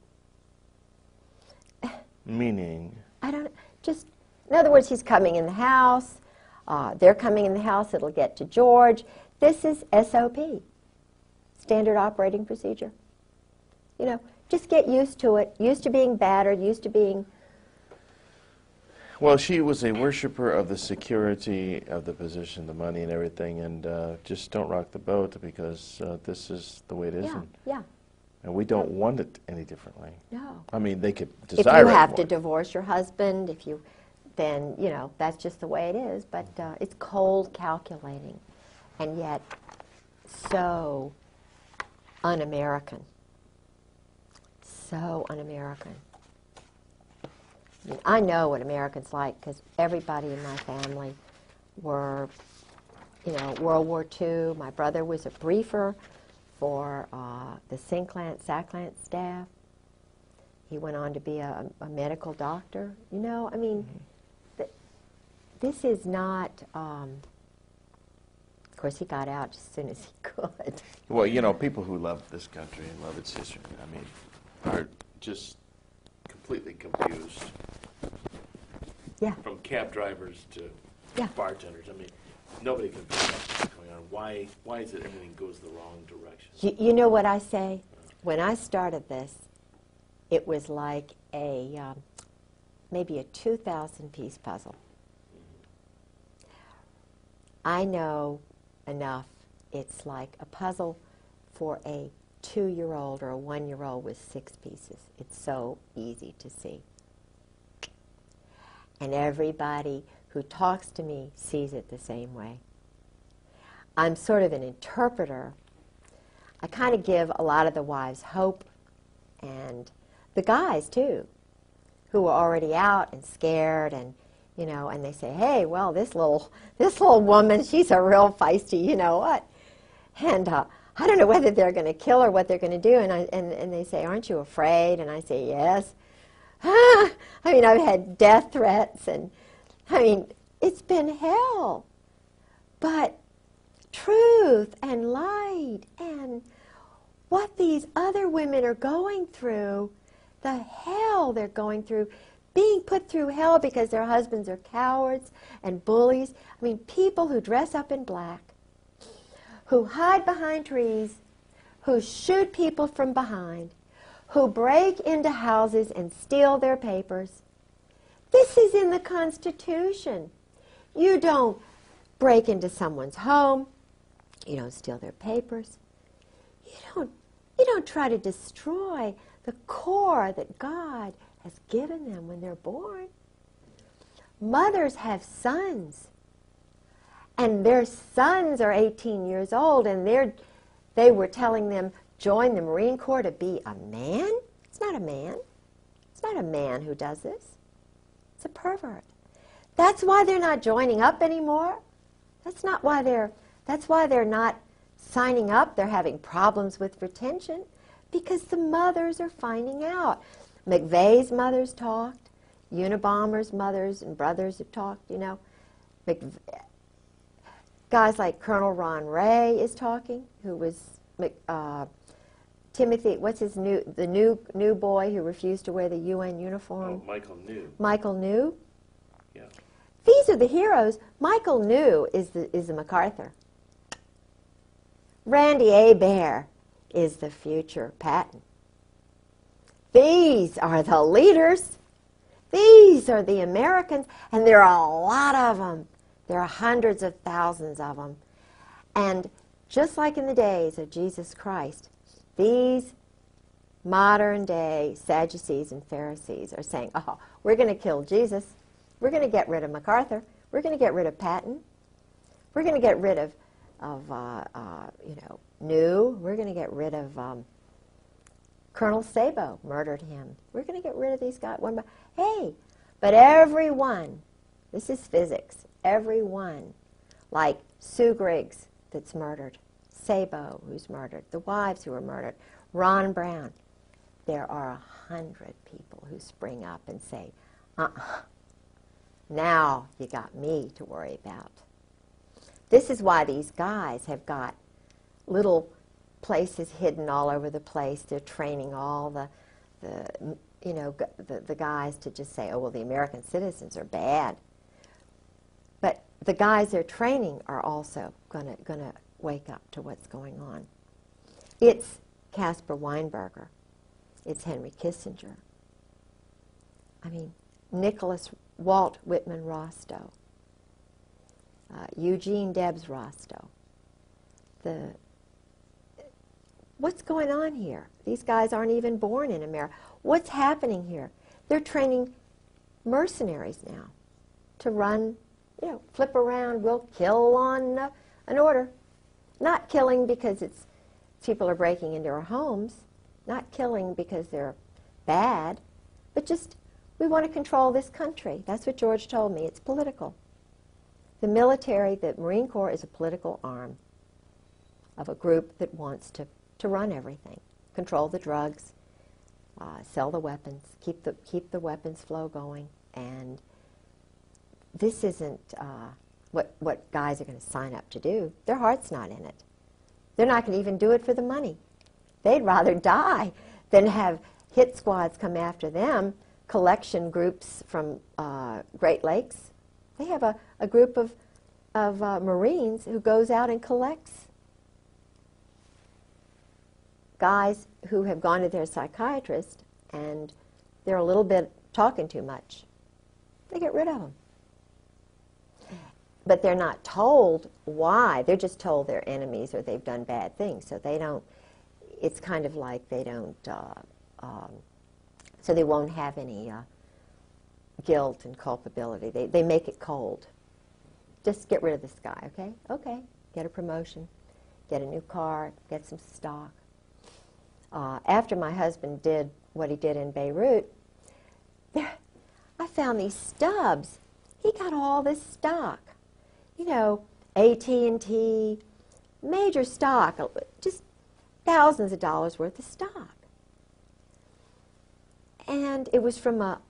Meaning? In other words, he's coming in the house. They're coming in the house. It'll get to George. This is SOP, standard operating procedure. You know, just get used to it, used to being battered, used to being... Well, she was a worshiper of the security of the position, the money and everything, and just don't rock the boat because this is the way it is. Yeah. And we don't want it any differently. No. I mean, they could If desire you it have more. to divorce your husband, then, you know, that's just the way it is. But it's cold calculating, and yet so un-American. So un-American. I mean, I know what Americans like because everybody in my family were World War II. My brother was a briefer for the SACLANT staff. He went on to be a medical doctor. This is not, of course, he got out as soon as he could. Well, people who love this country and love its history, are just completely confused. Yeah. From cab drivers to Yeah. bartenders. Nobody can figure out what's going on. Why is it everything goes the wrong direction? You know what I say? When I started this, it was like maybe a 2,000-piece puzzle. I know enough. It's like a puzzle for a 2-year-old or a 1-year-old with 6 pieces. It's so easy to see. And everybody who talks to me sees it the same way. I'm sort of an interpreter. I kind of give a lot of the wives hope, and the guys too, who are already out and scared, and and they say, hey, well, this little woman, she's a real feisty, you know what? And I don't know whether they're going to kill her, what they're going to do, and they say, aren't you afraid? And I say, yes. I've had death threats, and it's been hell. But truth and light and what these other women are going through, the hell they're going through, being put through hell because their husbands are cowards and bullies. People who dress up in black, who hide behind trees, who shoot people from behind, who break into houses and steal their papers. This is in the Constitution. You don't break into someone's home. You don't steal their papers. You don't try to destroy the core that God has given them when they're born. Mothers have sons, and their sons are 18 years old, and they were telling them, join the Marine Corps to be a man? It's not a man. It's not a man who does this. It's a pervert. That's why they're not joining up anymore. That's why they're not signing up. They're having problems with retention because the mothers are finding out. McVeigh's mothers talked. Unabomber's mothers and brothers have talked, Guys like Colonel Ron Ray is talking, who was Timothy, the new boy who refused to wear the UN uniform? Oh, Michael New. Michael New? Yeah. These are the heroes. Michael New is the MacArthur. Randy Hebert is the future Patton. These are the leaders. These are the Americans, and there are a lot of them. There are hundreds of thousands of them. And just like in the days of Jesus Christ, these modern-day Sadducees and Pharisees are saying, oh, we're going to kill Jesus. We're going to get rid of MacArthur. We're going to get rid of Patton. We're going to get rid of New. We're going to get rid of Colonel Sabo, murdered him. We're going to get rid of these guys one by hey, but everyone, this is physics, everyone, like Sue Griggs that's murdered, Sabo who's murdered, the wives who are murdered, Ron Brown, there are 100 people who spring up and say, now you got me to worry about. This is why these guys have got little places hidden all over the place. They're training all the guys to just say, oh, well, the American citizens are bad. But the guys they're training are also going to wake up to what's going on. It's Caspar Weinberger. It's Henry Kissinger. Nicholas Walt Whitman Rostow. Eugene Debs Rostow. What's going on here? These guys aren't even born in America. What's happening here? They're training mercenaries now to run, flip around. We'll kill on an order. Not killing because people are breaking into our homes. Not killing because they're bad. But just, we want to control this country. That's what George told me. It's political. The military, the Marine Corps is a political arm of a group that wants to run everything, control the drugs, sell the weapons, keep the weapons flow going, and this isn't what guys are going to sign up to do. Their heart's not in it. They're not going to even do it for the money. They'd rather die than have hit squads come after them, collection groups from Great Lakes. They have a group of Marines who goes out and collects guys who have gone to their psychiatrist and they're a little bit talking too much. They get rid of them. But they're not told why. They're just told they're enemies or they've done bad things. So they don't, it's kind of like they don't, so they won't have any guilt and culpability. They make it cold. Just get rid of this guy, okay? Okay, get a promotion, get a new car, get some stock. After my husband did what he did in Beirut, I found these stubs. He got all this stock. You know, AT&T, major stock, just thousands of dollars worth of stock. And it was from a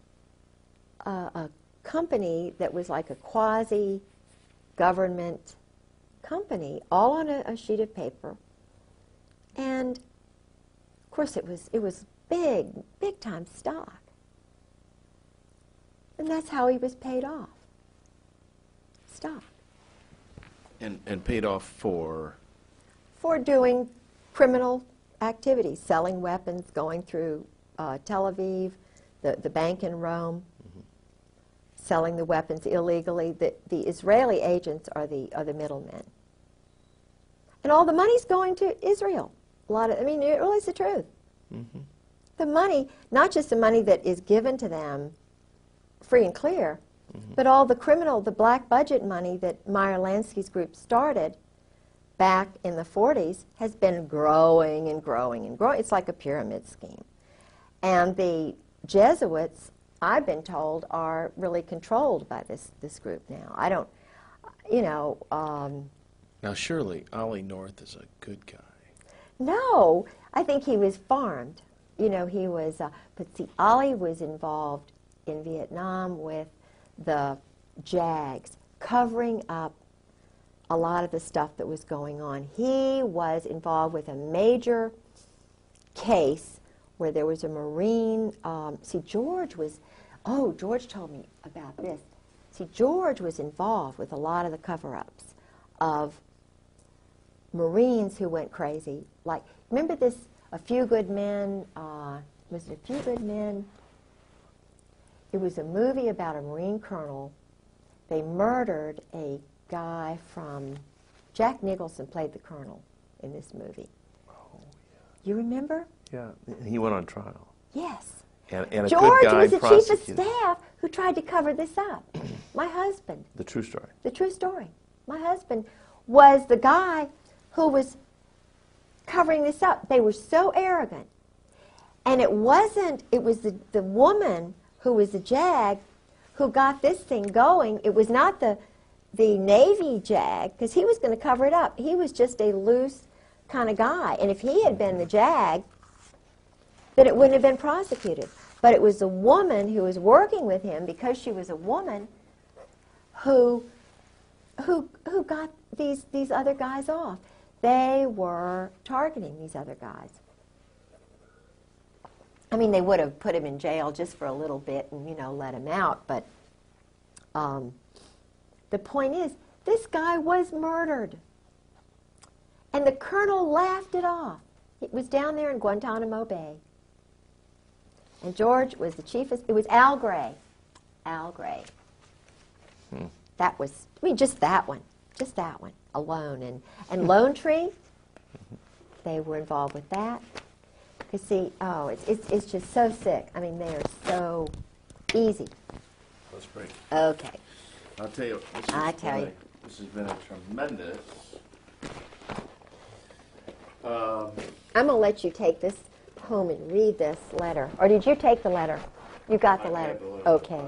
company that was like a quasi-government company, all on a sheet of paper. And of course it was big time stock. And that's how he was paid off. Stock. And paid off for? For doing criminal activities, selling weapons, going through Tel Aviv, the bank in Rome, selling the weapons illegally. The Israeli agents are the middlemen. And all the money's going to Israel. I mean, it really is the truth. The money, not just the money that is given to them free and clear, but all the criminal, the black budget money that Meyer Lansky's group started back in the 40s has been growing and growing and growing. It's like a pyramid scheme. And the Jesuits, I've been told, are really controlled by this group now. I don't, you know... now, surely Ollie North is a good guy. No, I think he was farmed. You know, he was... but see, Ollie was involved in Vietnam with the JAGs, covering up a lot of the stuff that was going on. He was involved with a major case where there was a Marine, George told me about this. See, George was involved with a lot of the cover-ups of Marines who went crazy. Like, remember this, A Few Good Men, was it A Few Good Men? It was a movie about a Marine colonel. They murdered a guy from... Jack Nicholson played the colonel in this movie. Oh, yeah. You remember? Yeah, he went on trial. Yes. And a George good guy was the chief of prosecuted. staff who tried to cover this up. My husband. The true story. The true story. My husband was the guy who was covering this up. They were so arrogant. And it was the woman who was the JAG who got this thing going. It was not the Navy JAG, because he was going to cover it up. He was just a loose kind of guy. And if he had been the JAG, then it wouldn't have been prosecuted. But it was the woman who was working with him, because she was a woman, who got these other guys off. They were targeting these other guys. I mean, they would have put him in jail just for a little bit and, you know, let him out. But the point is, this guy was murdered. And the colonel laughed it off. It was down there in Guantanamo Bay. And George was the chief of... It was Al Gray. Al Gray. That was... I mean, just that one. Just that one alone. And Lone Tree, they were involved with that. You see, it's just so sick. I mean, they are so easy. Let's break. Okay. I'll tell you. This has been a tremendous... I'm going to let you take this home and read this letter. Or did you take the letter? You got the letter. Okay.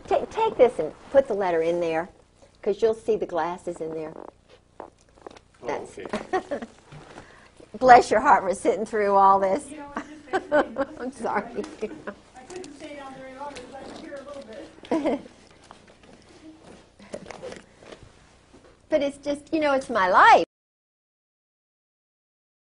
Take this and put the letter in there. because you'll see the glasses in there. Oh, That's okay. Bless your heart for sitting through all this. You know, it's just fascinating. I'm sorry. I couldn't stay down very long because I could hear a little bit. But it's just, you know, it's my life.